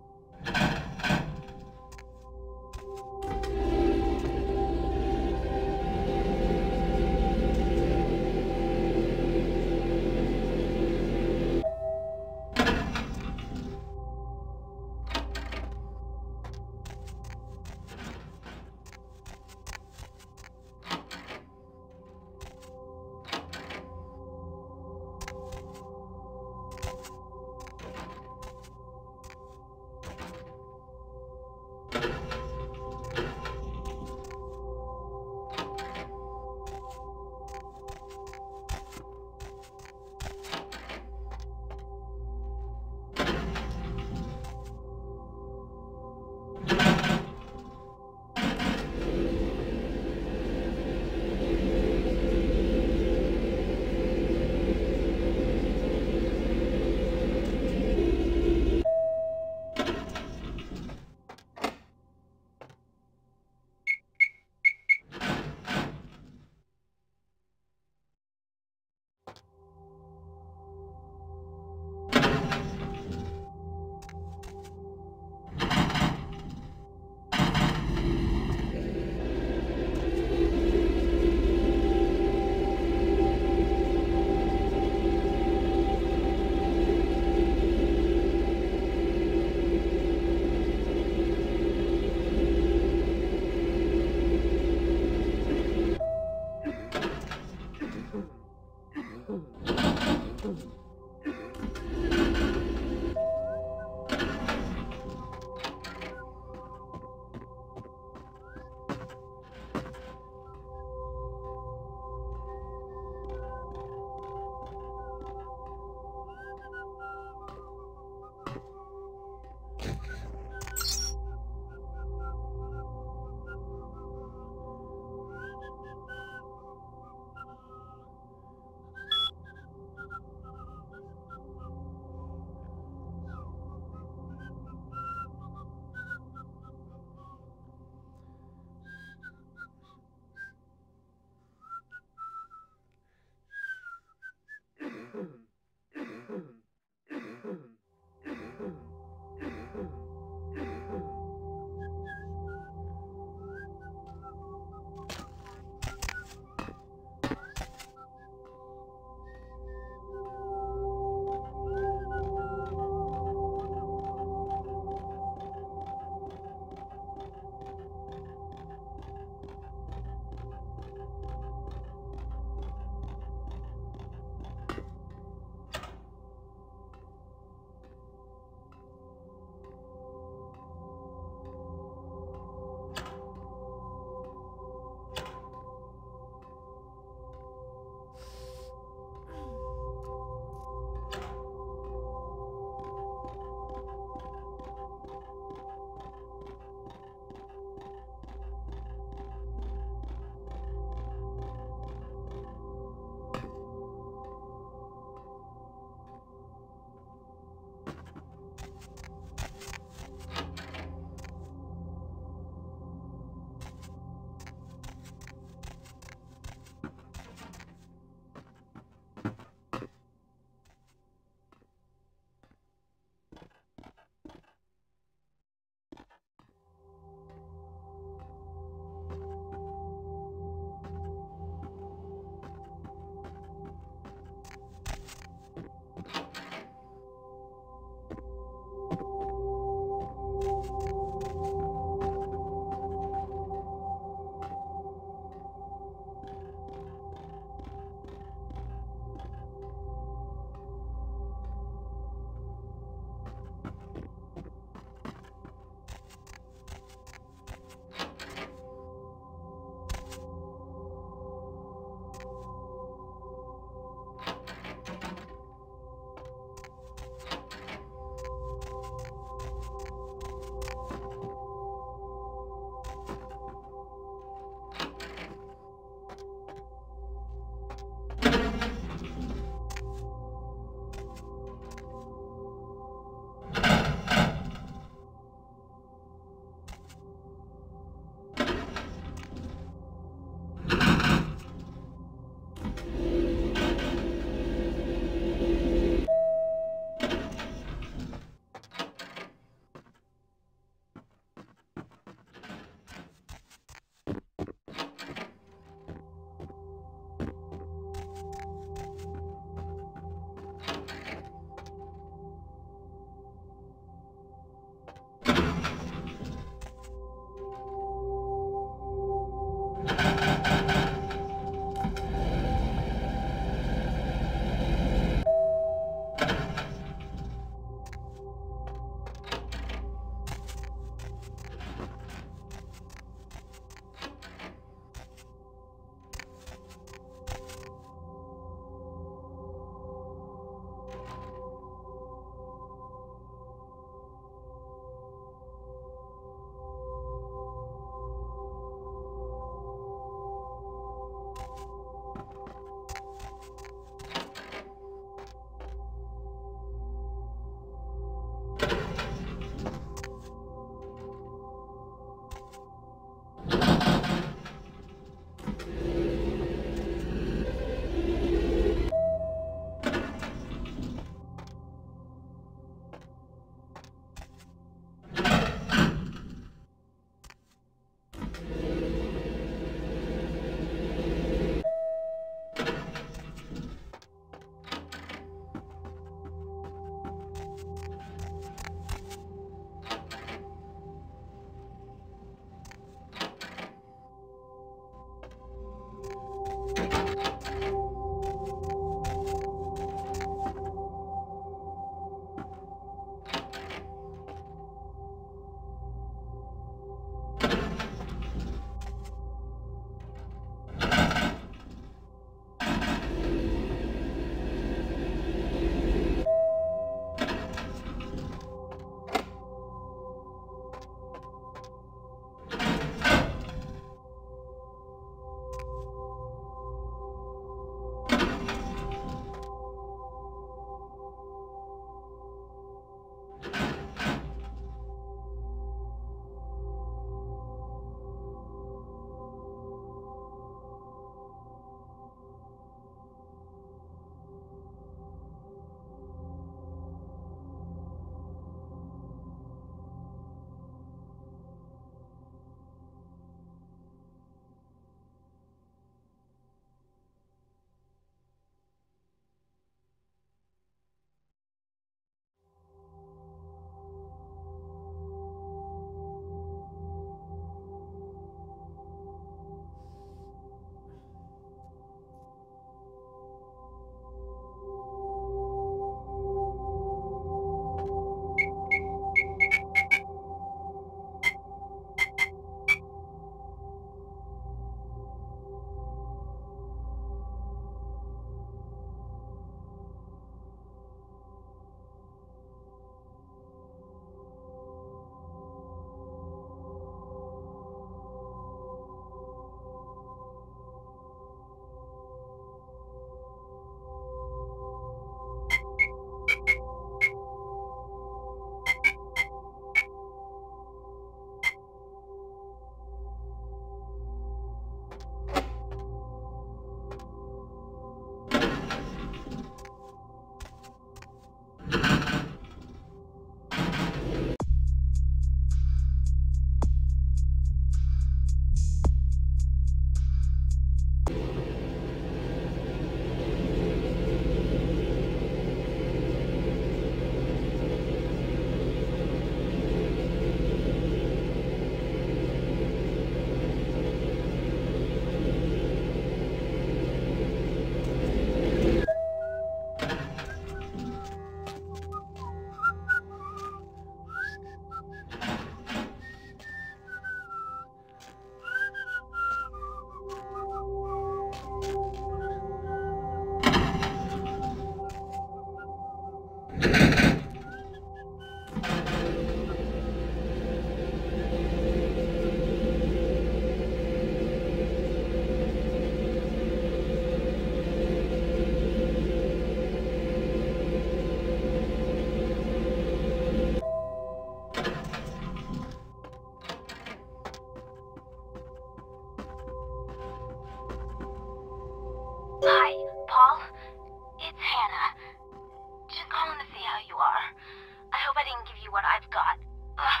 give you what I've got. Ugh,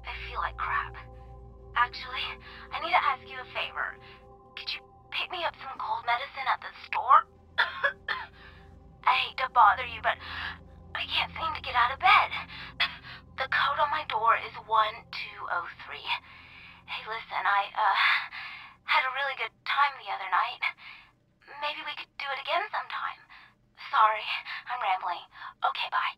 I feel like crap. Actually, I need to ask you a favor. Could you pick me up some cold medicine at the store? I hate to bother you, but I can't seem to get out of bed. The code on my door is 1203. Hey, listen, I had a really good time the other night. Maybe we could do it again sometime. Sorry, I'm rambling. Okay, bye.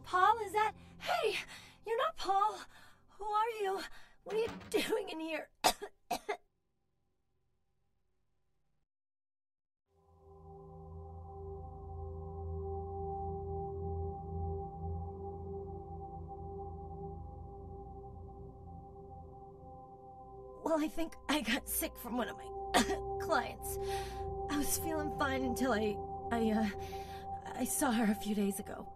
Paul, is that... Hey, you're not Paul. Who are you? What are you doing in here? Well, I think I got sick from one of my clients. I was feeling fine until I saw her a few days ago.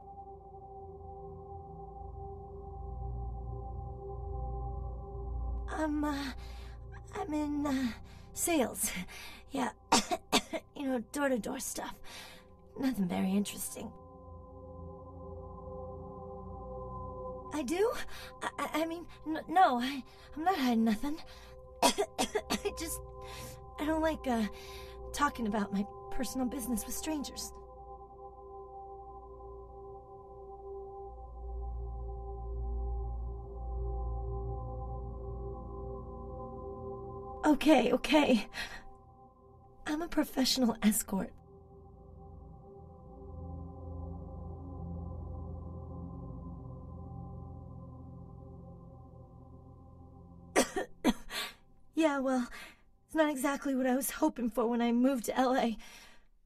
I'm in, sales. Yeah, you know, door-to-door stuff. Nothing very interesting. I do? I mean, no, I'm not hiding nothing. I don't like, talking about my personal business with strangers. Okay. I'm a professional escort. Yeah, well, it's not exactly what I was hoping for when I moved to LA,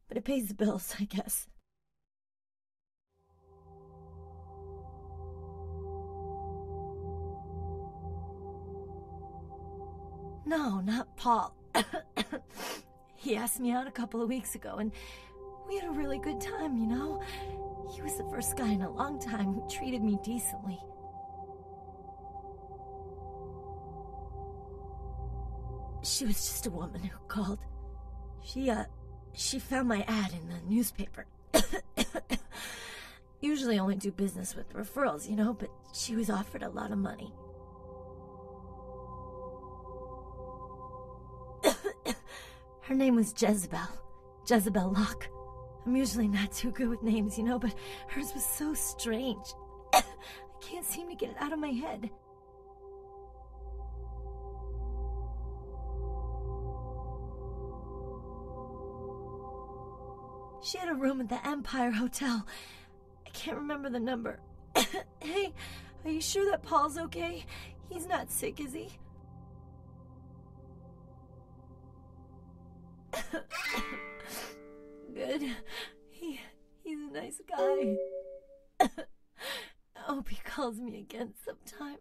but it pays the bills, I guess. No, not Paul. He asked me out a couple of weeks ago, and we had a really good time, you know? He was the first guy in a long time who treated me decently. She was just a woman who called. She found my ad in the newspaper. Usually only do business with referrals, you know, but she was offered a lot of money. Her name was Jezebel Locke. I'm usually not too good with names, you know, but hers was so strange. I can't seem to get it out of my head. She had a room at the Empire Hotel. I can't remember the number. Hey, are you sure that Paul's okay? He's not sick, is he? Good. He's a nice guy. I hope he calls me again sometime.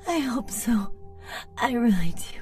I hope so. I really do.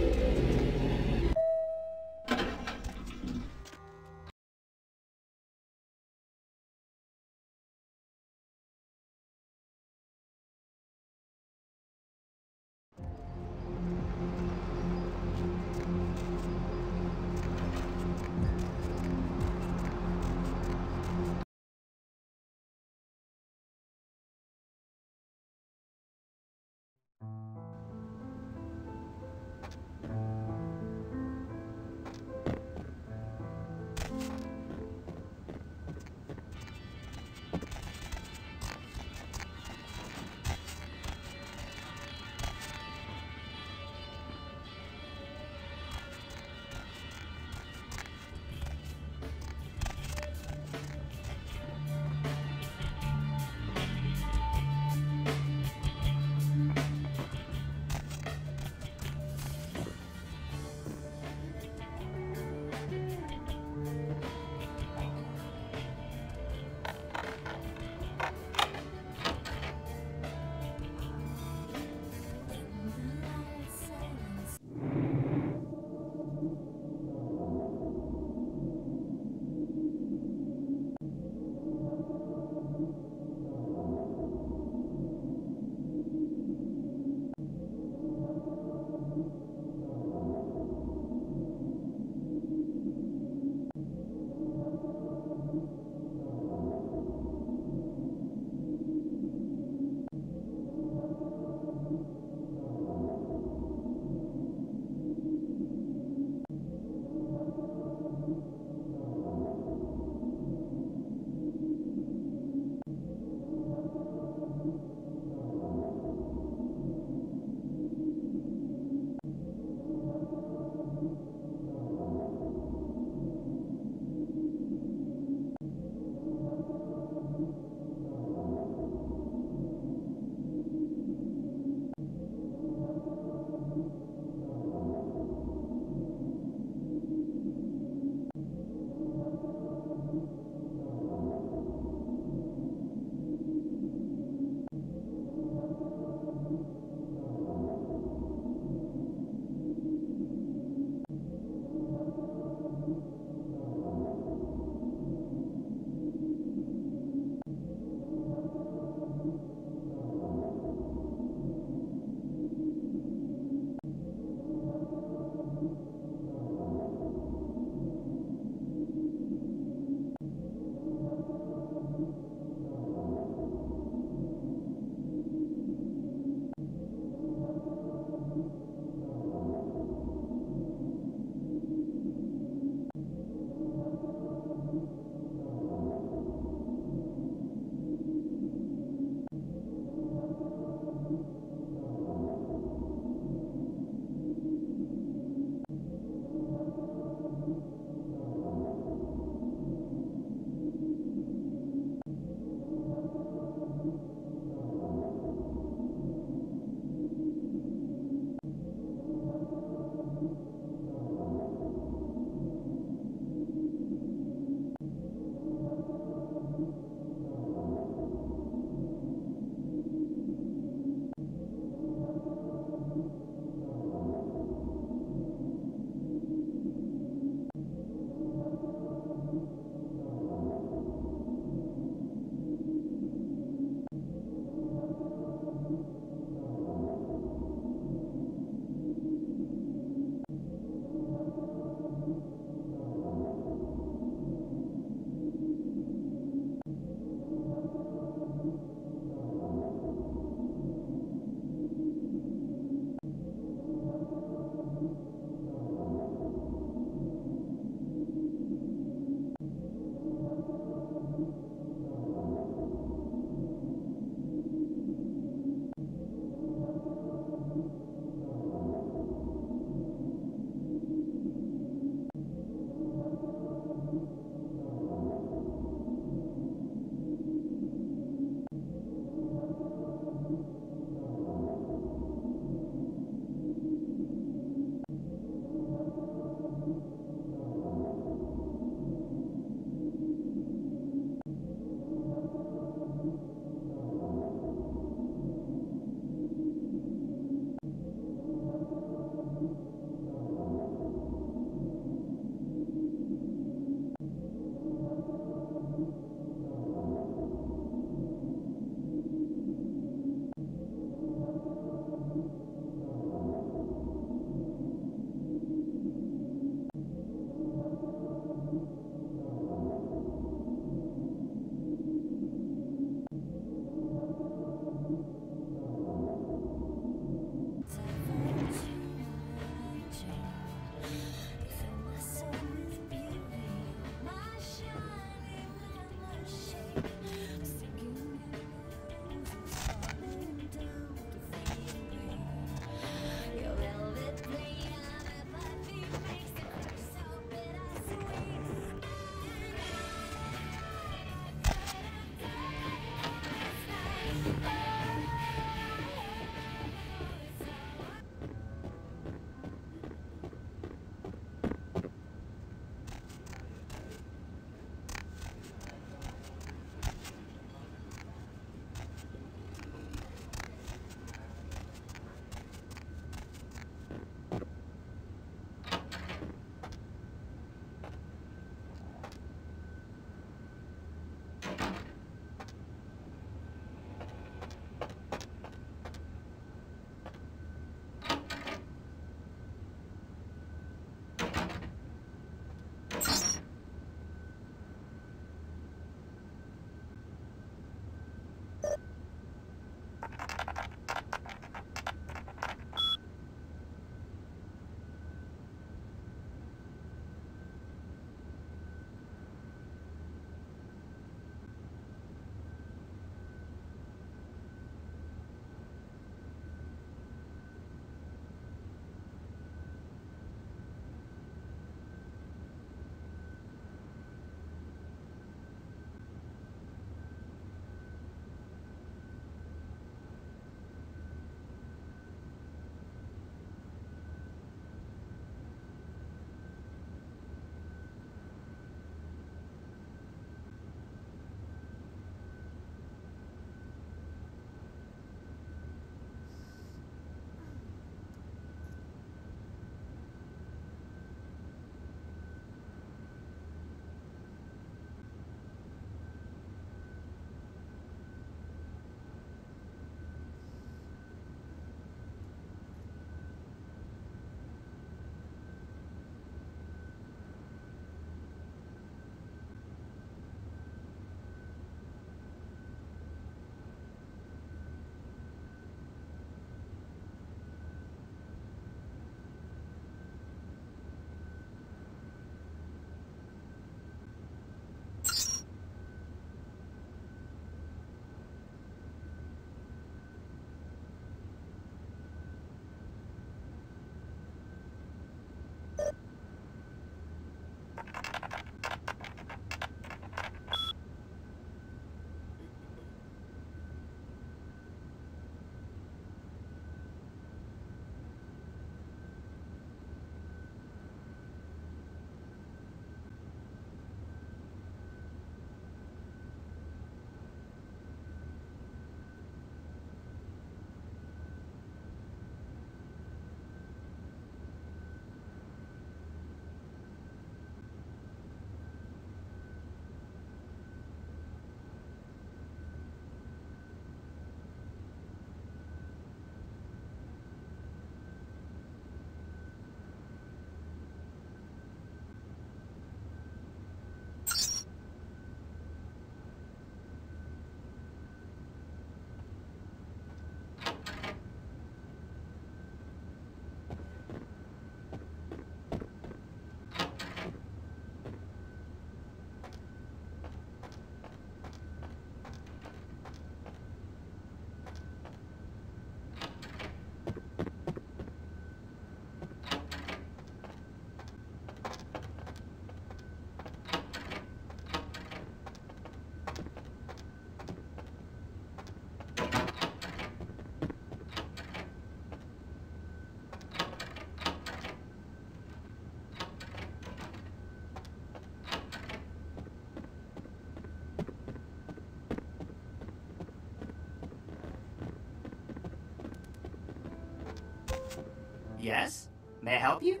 Yes? May I help you?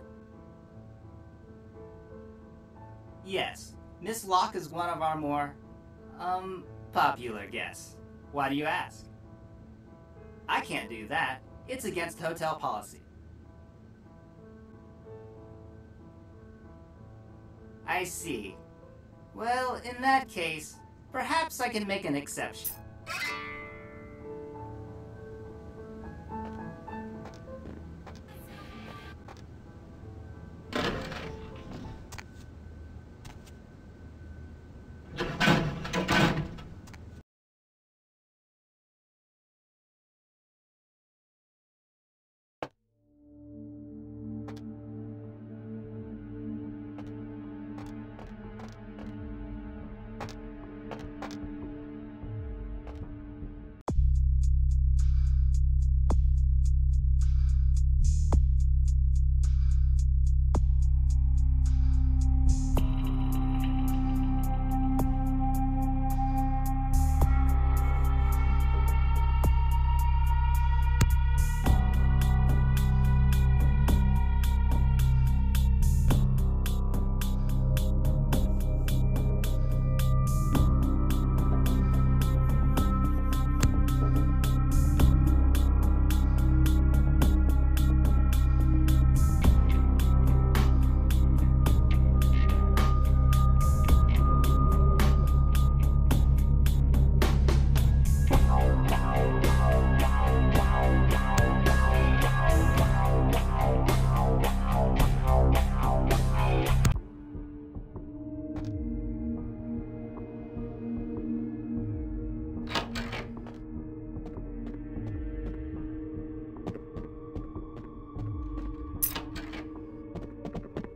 Yes. Miss Locke is one of our more, popular guests. Why do you ask? I can't do that. It's against hotel policy. I see. Well, in that case, perhaps I can make an exception.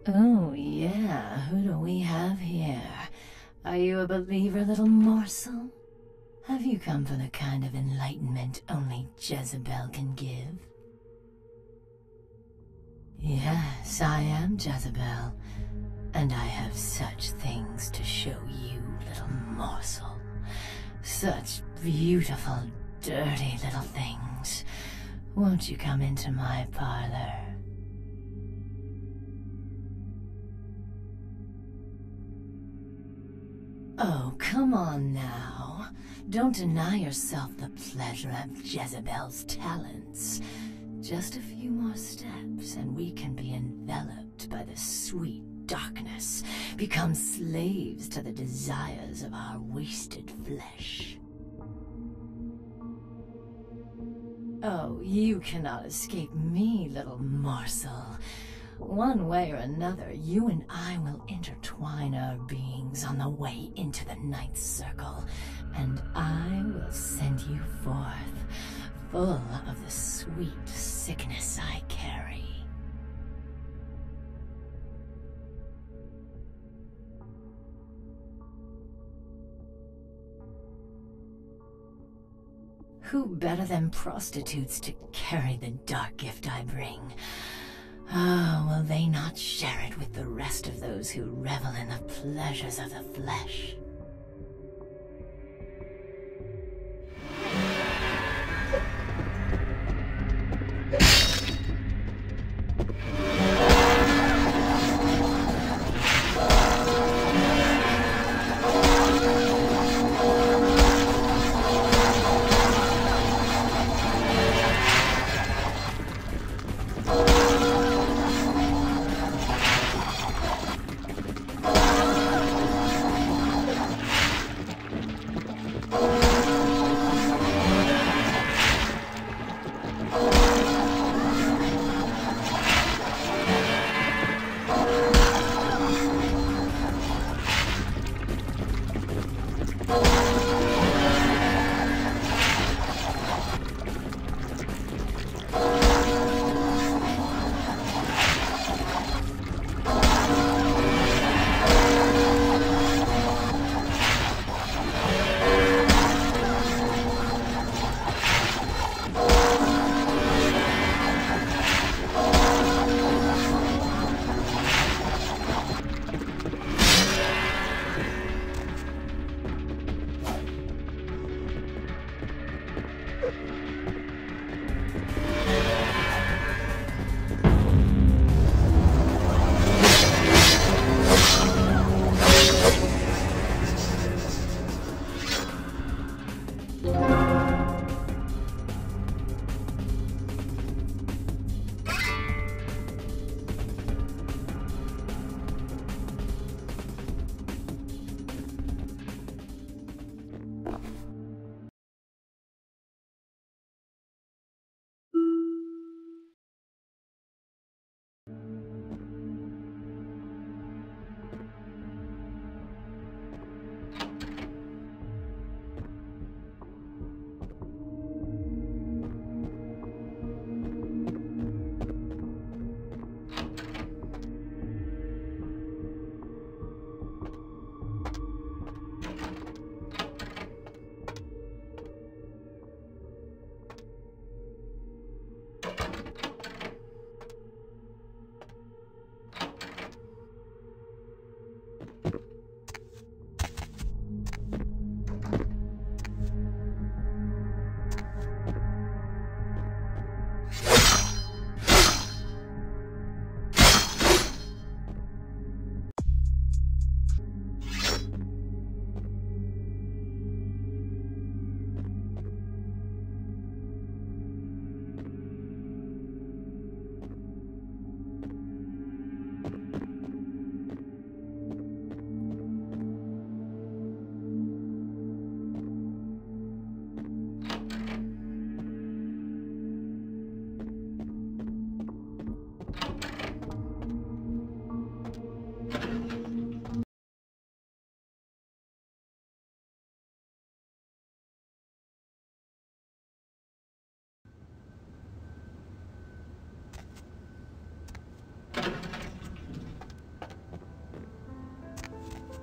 Oh, yeah, who do we have here? Are you a believer, little morsel? Have you come for the kind of enlightenment only Jezebel can give? Yes, I am Jezebel, and I have such things to show you, little morsel. Such beautiful, dirty little things. Won't you come into my parlor? Oh, come on now. Don't deny yourself the pleasure of Jezebel's talents. Just a few more steps and we can be enveloped by the sweet darkness, become slaves to the desires of our wasted flesh. Oh, you cannot escape me, little morsel. One way or another, you and I will intertwine our beings on the way into the ninth circle, and I will send you forth, full of the sweet sickness I carry. Who better than prostitutes to carry the dark gift I bring? Ah, will they not share it with the rest of those who revel in the pleasures of the flesh?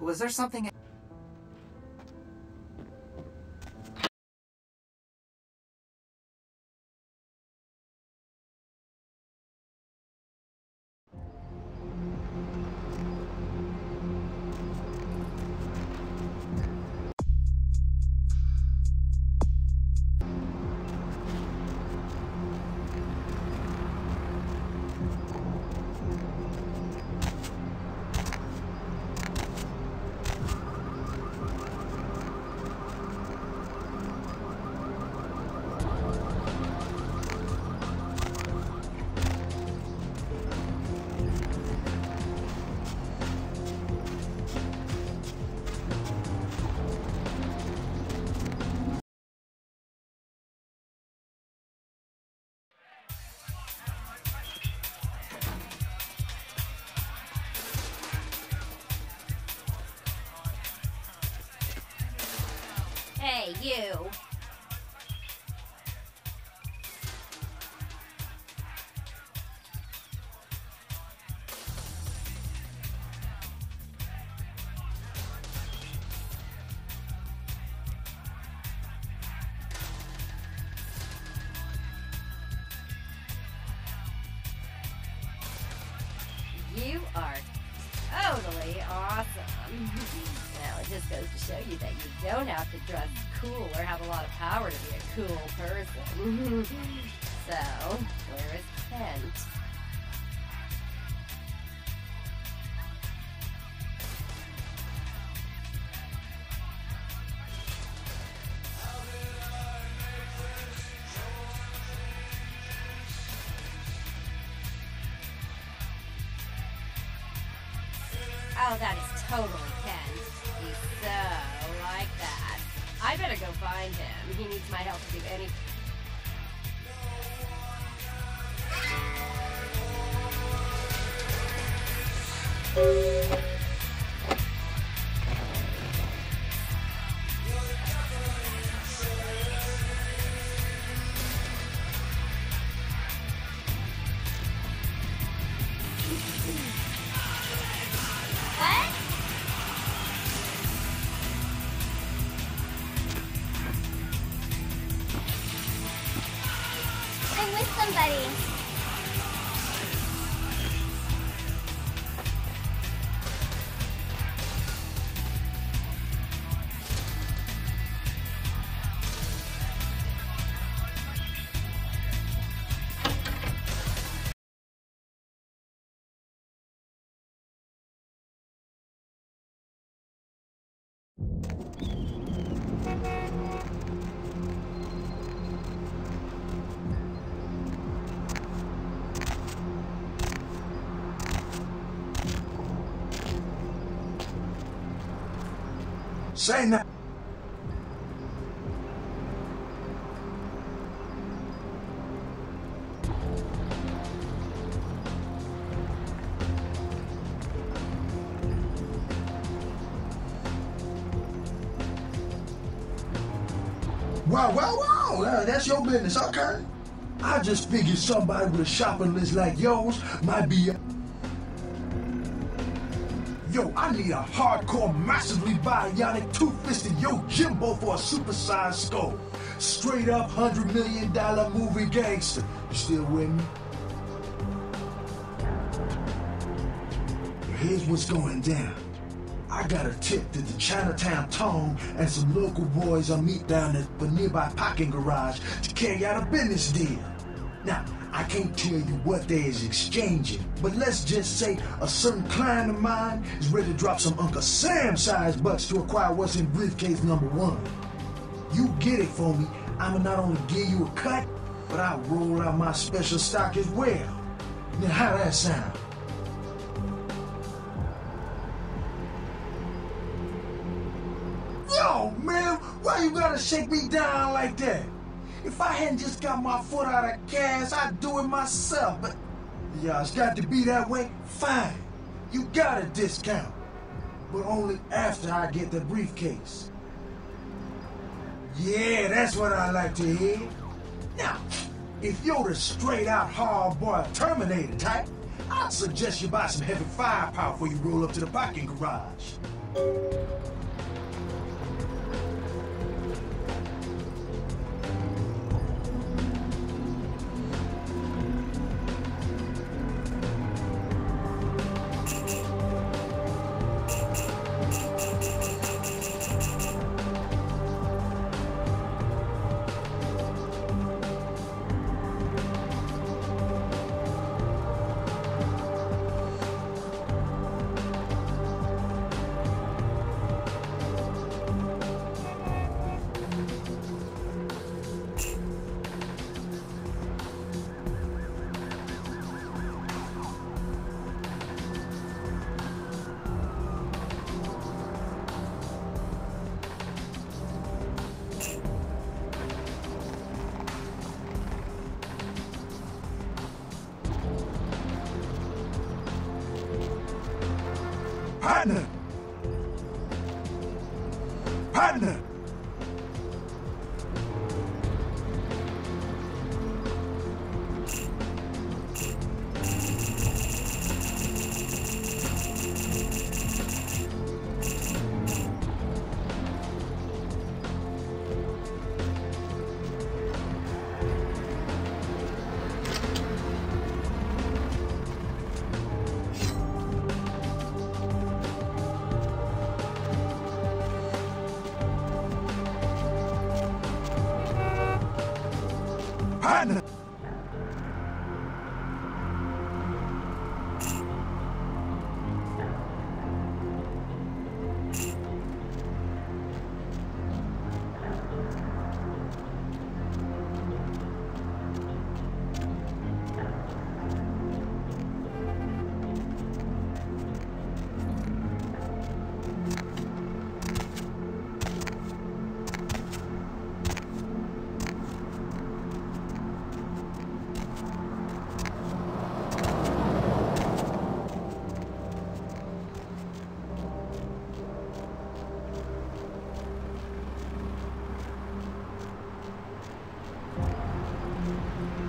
Was there something... Hey, you. You are totally awesome. Well, it just goes to show you that you don't have to dress cool or have a lot of power to be a cool person. So, where is Kent? Oh, that is totally Kent. He's so like that. I better go find him. He needs my help to do anything. I'm with somebody. Say now. Wow, that's your business, okay? I just figured somebody with a shopping list like yours might be a... Yo, I need a hardcore, massively bionic, two-fisted Yojimbo for a supersized scope. Straight up $100 million movie gangster. You still with me? Here's what's going down. I got a tip that the Chinatown Tone and some local boys are meet down at the nearby parking garage to carry out a business deal. Now, I can't tell you what they is exchanging, but let's just say a certain client of mine is ready to drop some Uncle Sam-sized bucks to acquire what's in briefcase number 1. You get it for me, I'ma not only give you a cut, but I'll roll out my special stock as well. Now, how that sound? Yo, man, why you gotta shake me down like that? If I hadn't just got my foot out of gas, I'd do it myself, but... Yeah, it's got to be that way? Fine. You got a discount. But only after I get the briefcase. Yeah, that's what I like to hear. Now, if you're the straight-out hard-boiled Terminator type, I'd suggest you buy some heavy firepower before you roll up to the parking garage. Partner! Partner! Partner!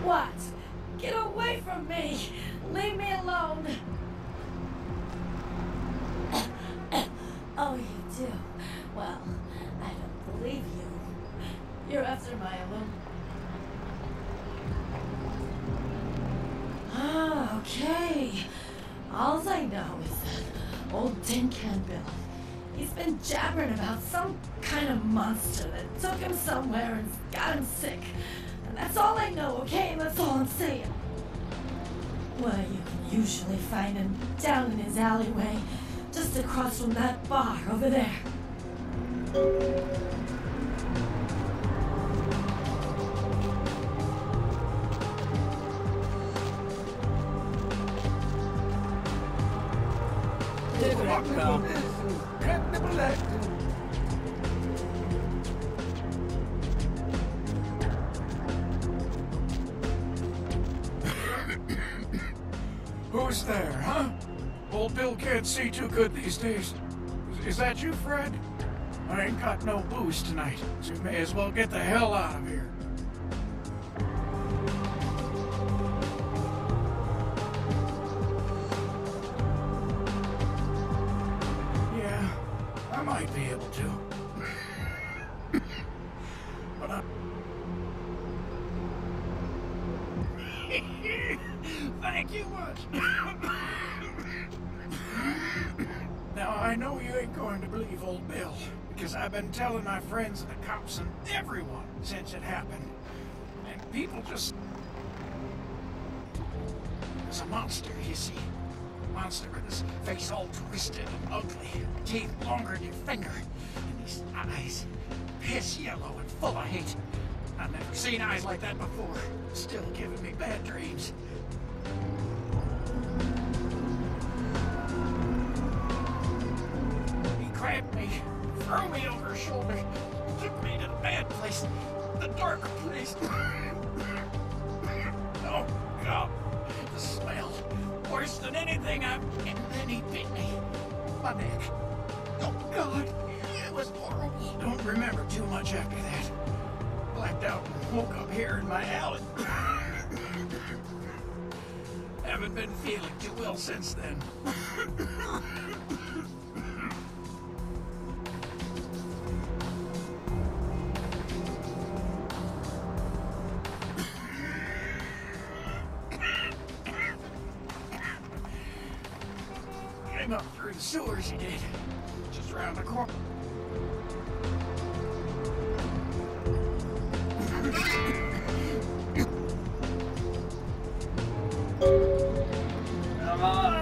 What? Get away from me! Leave me alone! Oh, you do? Well, I don't believe you. You're after my alone. Ah, okay. All I know is that old Tin Can Bill. He's been jabbering about some kind of monster that took him somewhere and got him sick. And that's all I know, okay? That's all I'm saying. Well, you can usually find him down in his alleyway, just across from that bar over there. Who's there, huh? Old Bill can't see too good these days. Is that you, Fred? I ain't got no booze tonight, so you may as well get the hell out of here. Yeah, I might be able to. But I... Thank you much. Now, I know you ain't going to believe old Bill, because I've been telling my friends and the cops and everyone since it happened. And people just... There's a monster, you see. A monster with his face all twisted and ugly, teeth longer than your finger, and his eyes piss yellow and full of hate. I've never seen eyes like that before. Still giving me bad dreams. He grabbed me, threw me over his shoulder, took me to the bad place, the dark place. Oh, God, the smell, worse than anything I've... And then he bit me, my neck. Oh, God, it was horrible. Don't remember too much after that. Blacked out and woke up here in my alley. Haven't been feeling too well since then. came up through the sewers, he did. Just around the corner. Come on!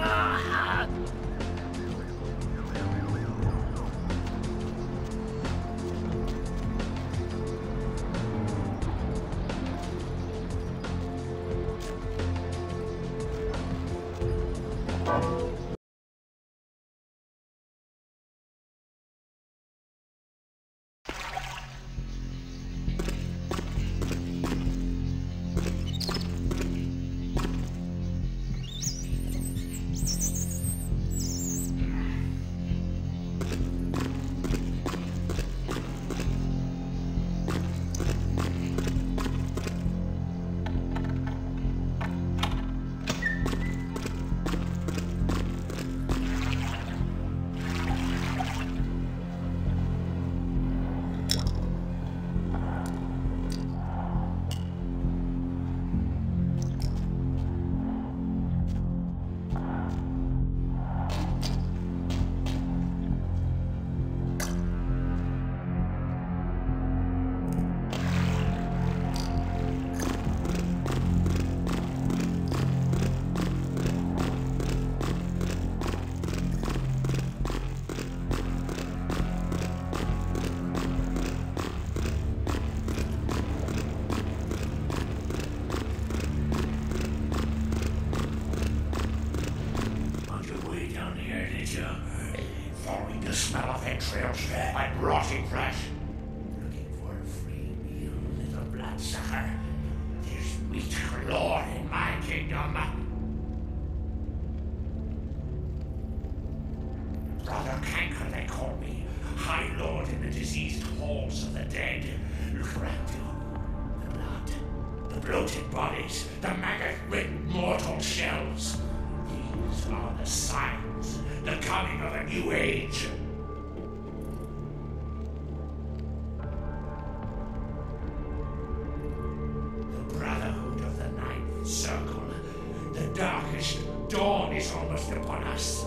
Following the smell of entrails and rotting flesh. Looking for a free meal, little bloodsucker. There's meat galore in my kingdom. Brother Canker, they call me. High Lord in the diseased halls of the dead. Look around you. The blood, the bloated bodies, the maggot-ridden mortal shells. These are the signs, the coming of a new age. The Brotherhood of the Ninth Circle. The darkest dawn is almost upon us.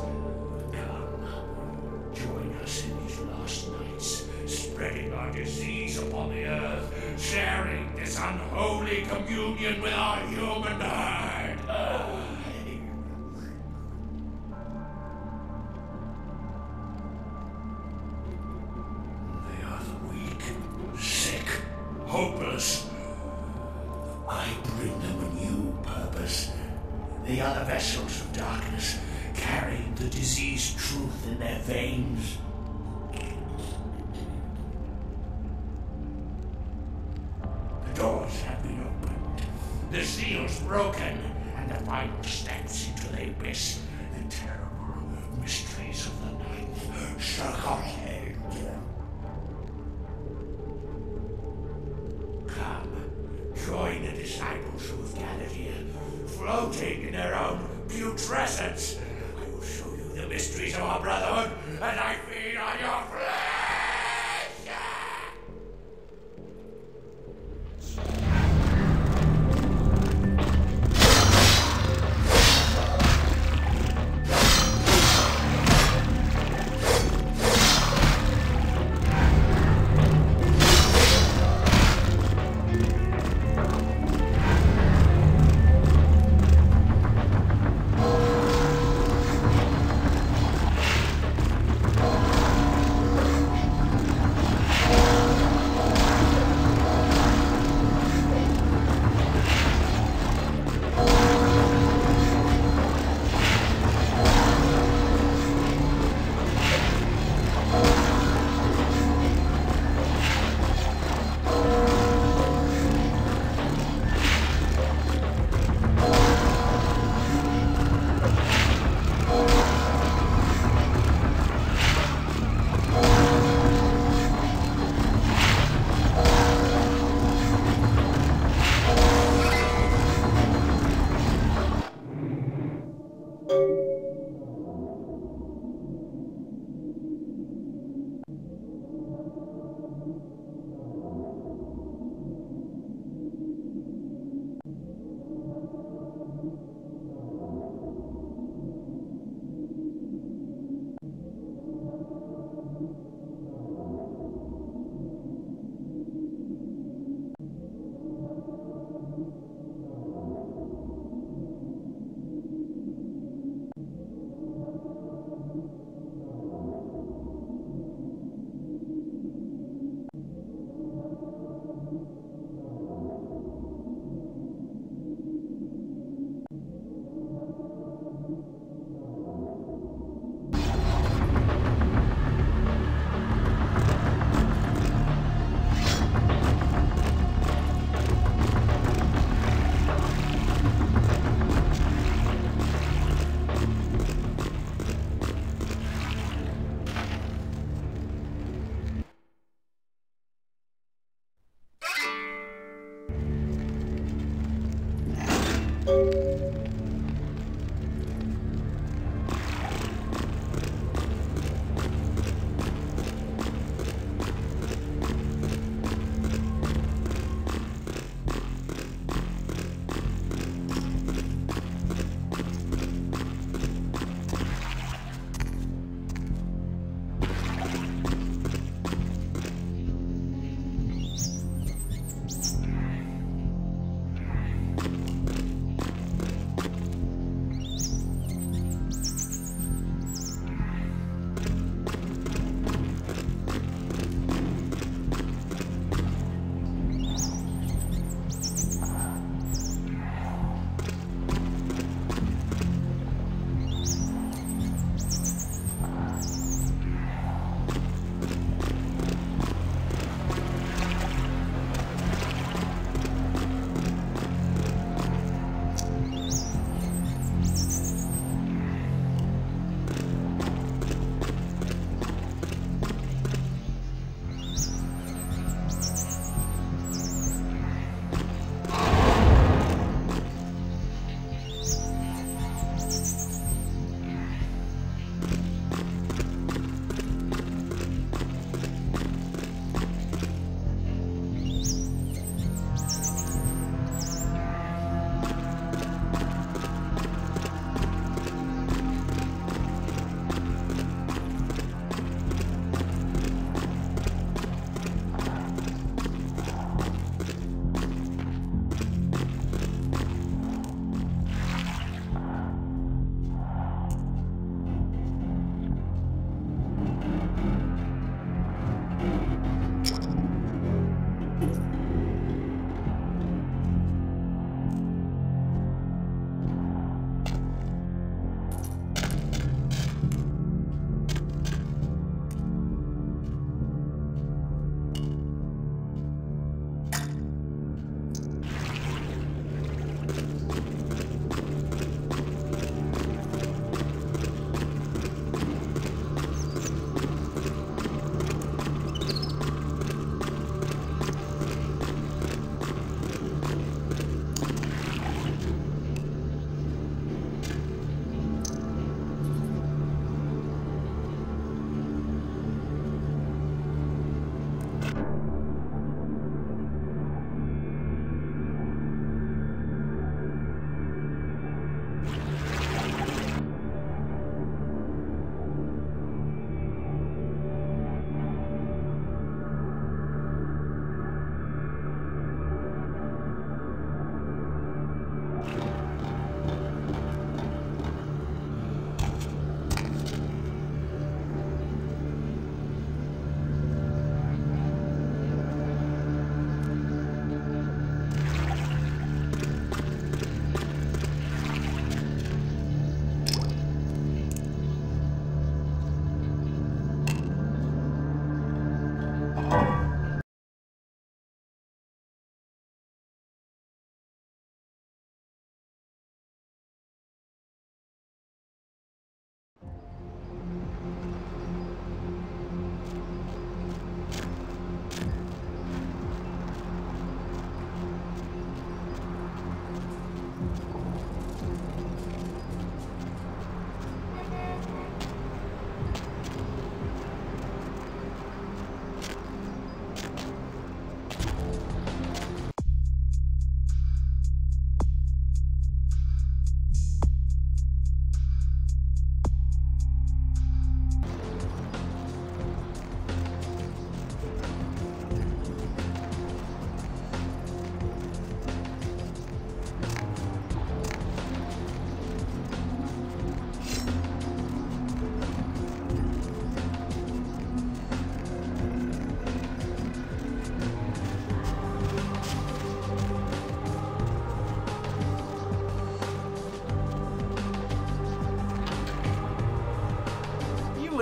Come, join us in these last nights, spreading our disease upon the earth, sharing this unholy communion with our human herd. Sick, hopeless. I bring them a new purpose. They are the vessels of darkness, carrying the diseased truth in their veins. The doors have been opened, the seals broken, and the final steps into the abyss, the terrible mysteries of the Ninth Circle. Join the disciples who have gathered here, floating in their own putrescence. I will show you the mysteries of our brotherhood as I feed on your flesh!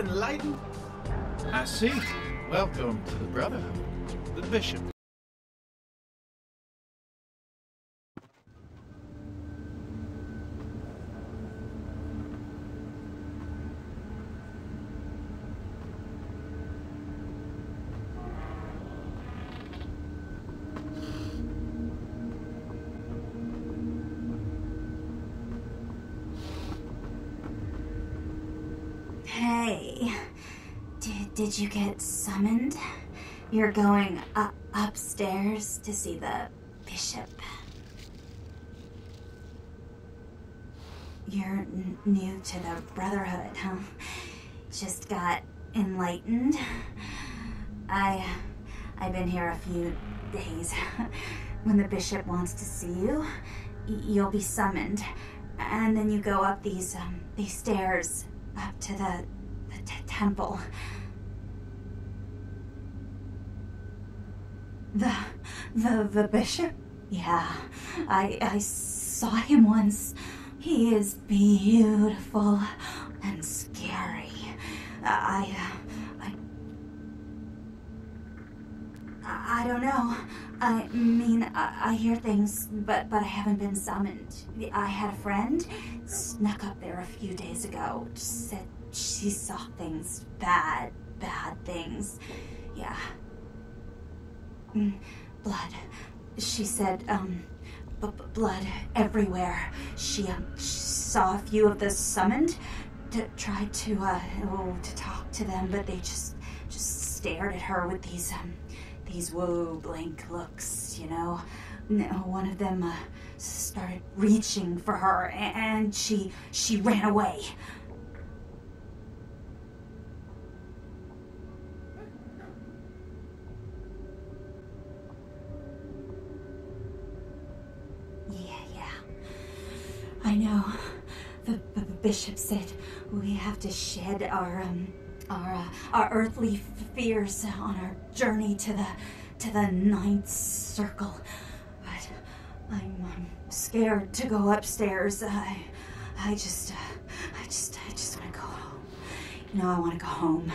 enlightened? I see. Welcome to the Brotherhood. The Bishop. Hey, did you get summoned? You're going upstairs to see the bishop. You're new to the Brotherhood, huh? Just got enlightened. I've been here a few days. When the bishop wants to see you, you'll be summoned, and then you go up these stairs up to the temple. The bishop? Yeah, I saw him once. He is beautiful and scary. I don't know. I mean, I hear things, but I haven't been summoned. I had a friend snuck up there a few days ago. Said she saw things, bad things. Yeah. Blood. She said, blood everywhere. She saw a few of the summoned, tried to talk to them, but they just stared at her with these blank looks, you know. One of them started reaching for her, and she ran away. Yeah. I know. The bishop said we have to shed our earthly fears on our journey to the ninth circle. But I'm scared to go upstairs. I just want to go home. You know, I want to go home.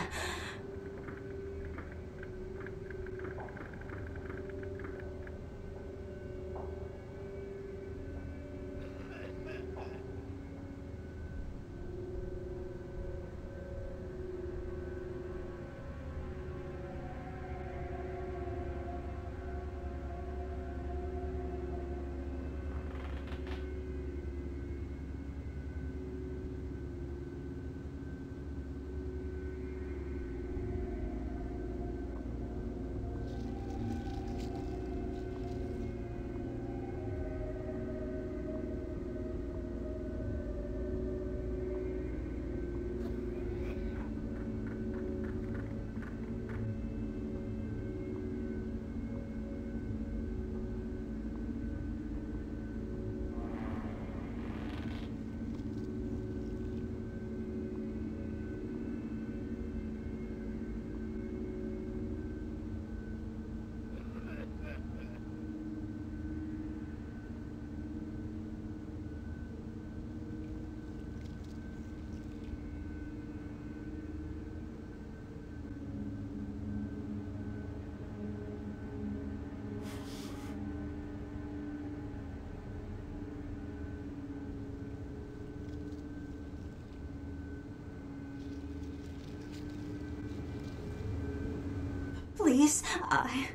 Please, I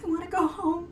want to go home.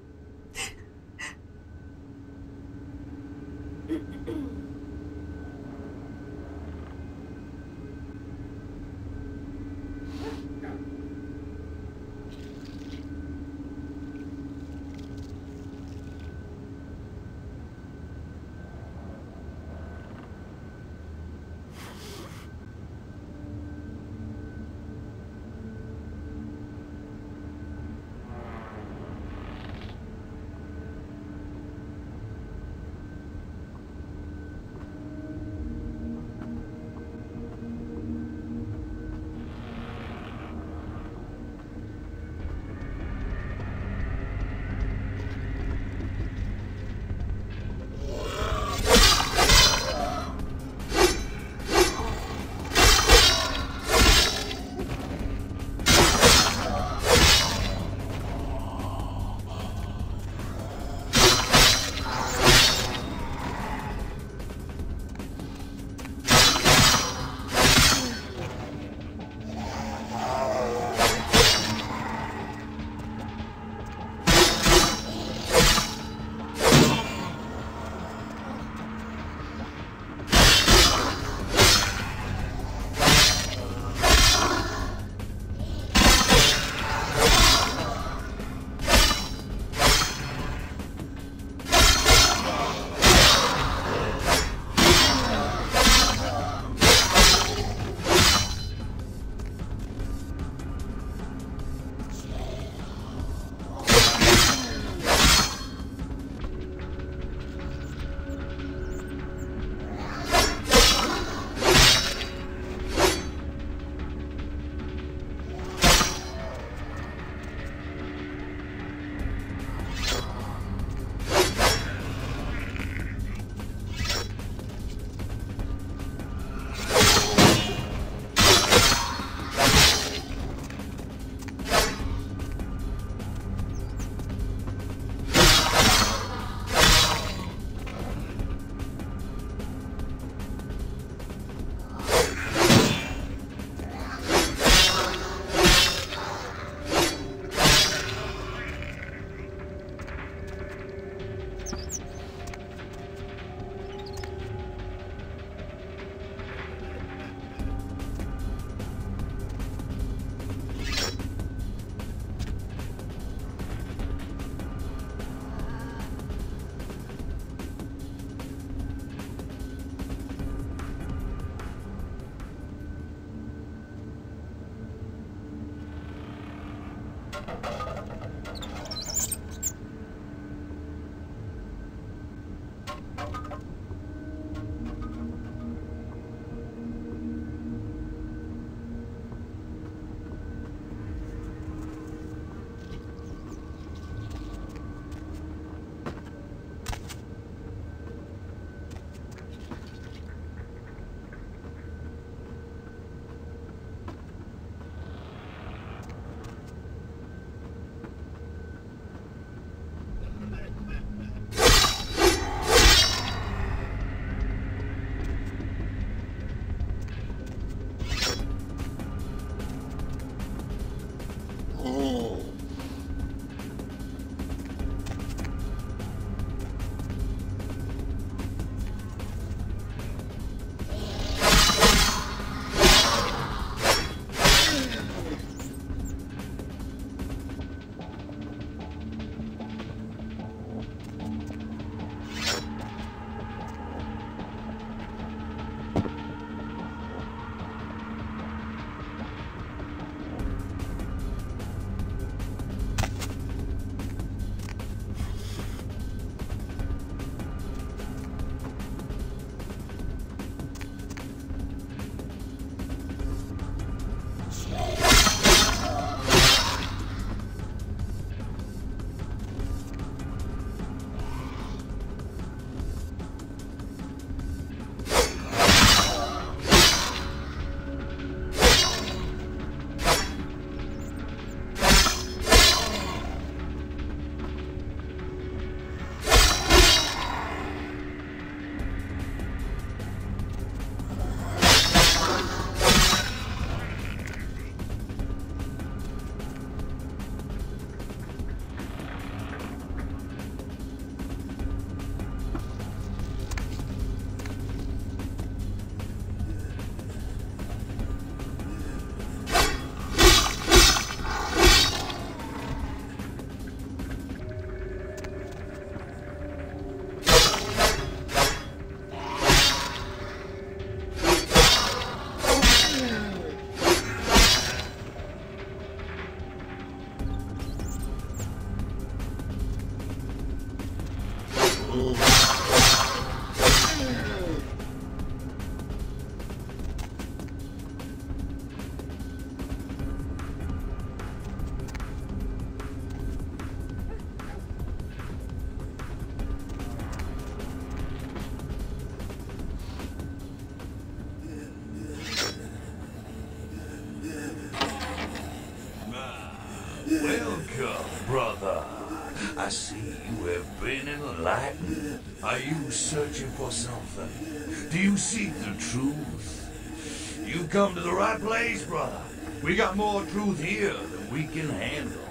Enlightened? Are you searching for something? Do you seek the truth? You come to the right place, brother. We got more truth here than we can handle.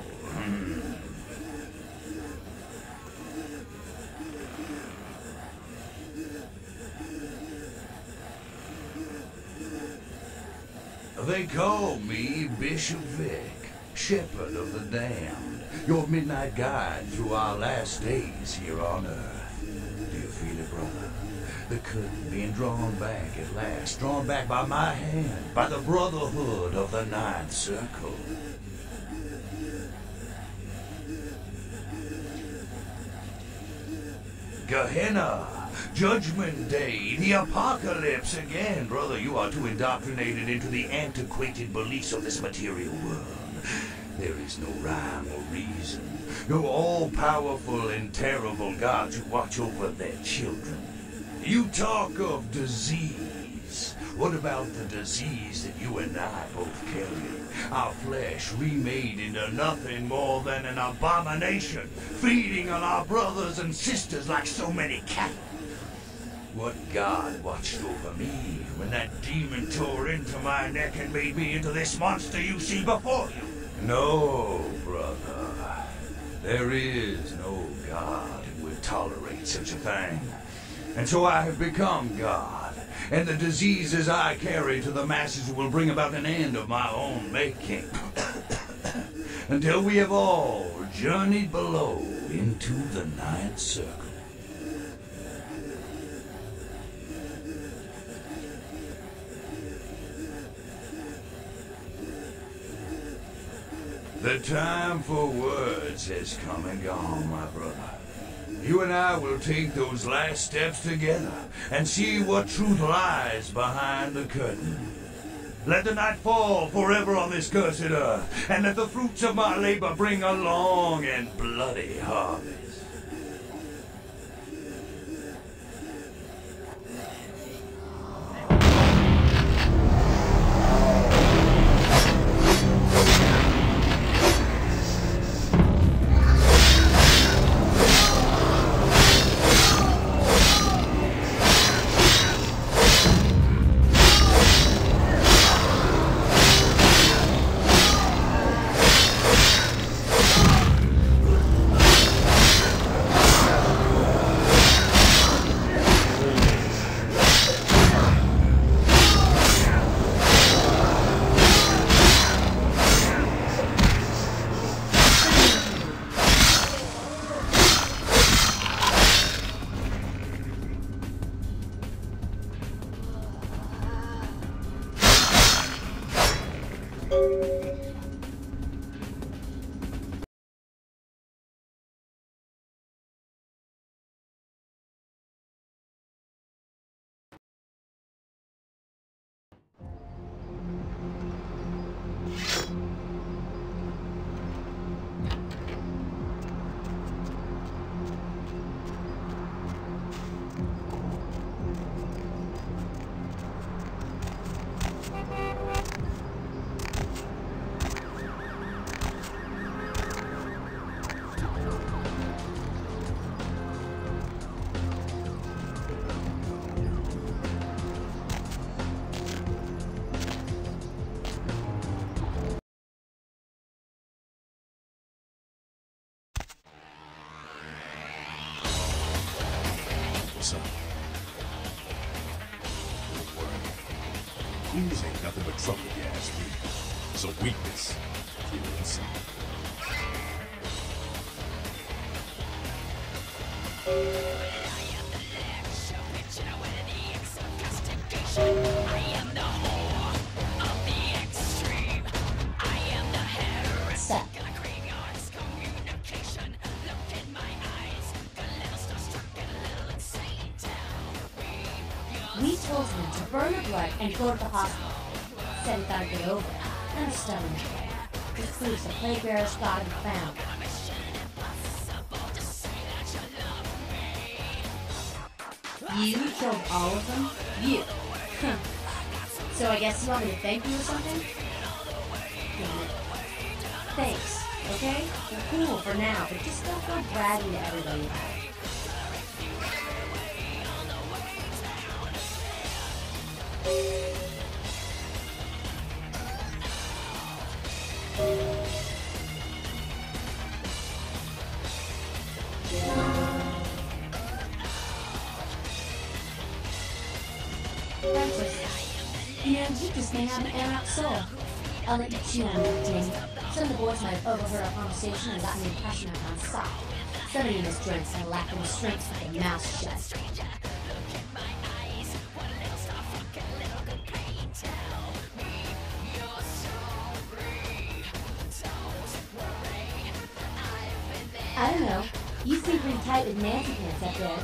They call me Bishop Vic, Shepherd of the Damned, your midnight guide through our last days here on Earth. Do you feel it, brother? The curtain being drawn back at last, drawn back by my hand, by the brotherhood of the Ninth Circle. Gehenna, Judgment Day, the apocalypse again. Brother, you are too indoctrinated into the antiquated beliefs of this material world. There is no rhyme or reason, no all-powerful and terrible God to watch over their children. You talk of disease. What about the disease that you and I both carry? Our flesh remade into nothing more than an abomination, feeding on our brothers and sisters like so many cattle. What God watched over me when that demon tore into my neck and made me into this monster you see before you? No, brother. There is no God who would tolerate such a thing. And so I have become God, and the diseases I carry to the masses will bring about an end of my own making. Until we have all journeyed below into the Ninth Circle. The time for words has come and gone, my brother. You and I will take those last steps together and see what truth lies behind the curtain. Let the night fall forever on this cursed earth, and let the fruits of my labor bring a long and bloody harvest. These ain't nothing but trouble, you ask me. So weakness, keep it inside. We told him to burn the blood and go to the hospital. Said he thought he'd get over it. And a stubborn boy. This proves the plague bearers got him found. You killed all of them? You? So I guess you want me to thank you or something? Thanks, okay? You're cool for now, but just don't go bragging to everybody about it. You know, you just may have an air-out soul. I'll let you chew on that, Ting. Some of the boys might have overheard our conversation and gotten the impression I've gone soft. Some of you misjoints are lacking the strength to keep their mouths shut. I don't know. You seem pretty tight with Nancy pants up there.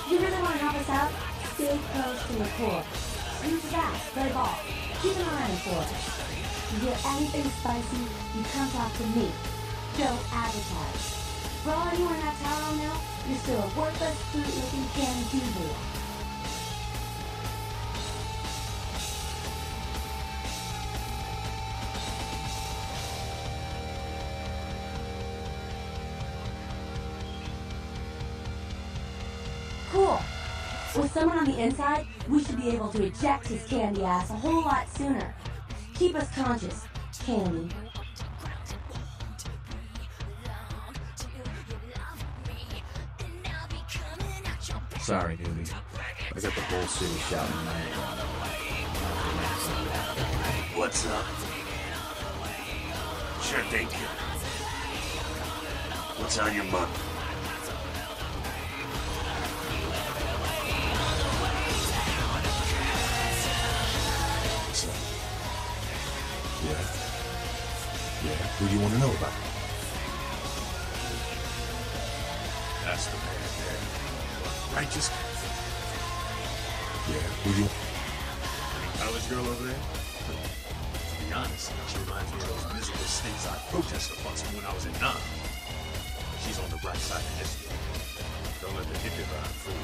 You really want to help us out? Stay close to the core. Use that, play ball. Keep an eye for us. You hear anything spicy, you come talk to me. Don't advertise. For all anyone in that tower know, you're still a worthless, fruit-looking can-do boy. Cool. With someone on the inside, we should be able to eject his candy ass a whole lot sooner. Keep us conscious, Candy. Sorry, newbie. I got the whole city shouting my name. What's up? Sure thing, kid. What's on your mind? Yeah, who do you want to know about? That's the man there. Righteous. Yeah, who do you... College girl over there? To be honest, she reminds me of those miserable stateside protester fucks from when I was in Nam. She's on the right side of history. Don't let the hippie vibe fool you.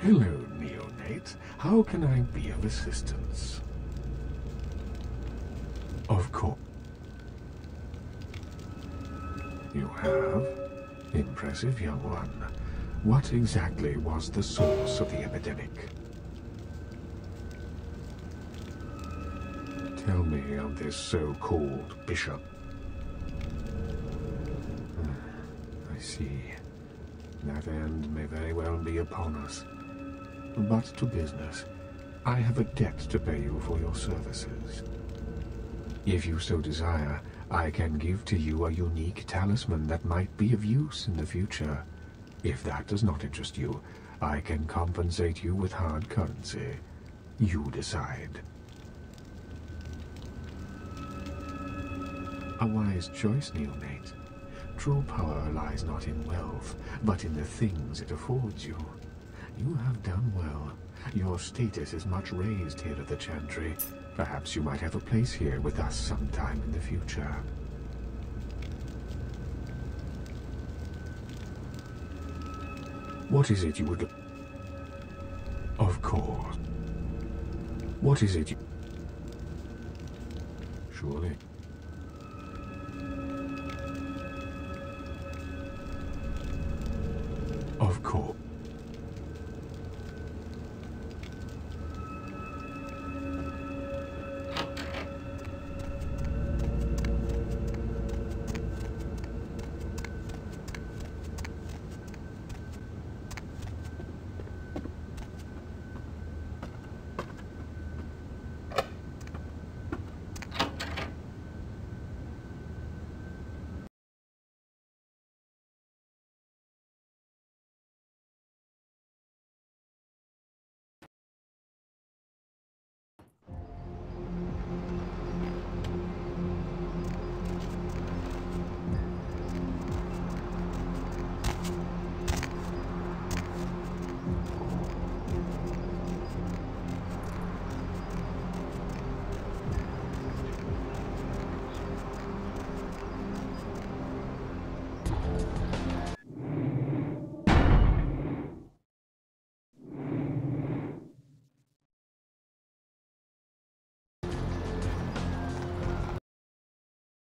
Hello, neonate. How can I be of assistance? Of course. You have? Impressive, young one. What exactly was the source of the epidemic? Tell me of this so-called bishop. I see. That end may very well be upon us. But to business. I have a debt to pay you for your services. If you so desire, I can give to you a unique talisman that might be of use in the future. If that does not interest you, I can compensate you with hard currency. You decide. A wise choice, neomate. True power lies not in wealth, but in the things it affords you. You have done well. Your status is much raised here at the Chantry. Perhaps you might have a place here with us sometime in the future. What is it you would... Of course. What is it you... Surely. Of course.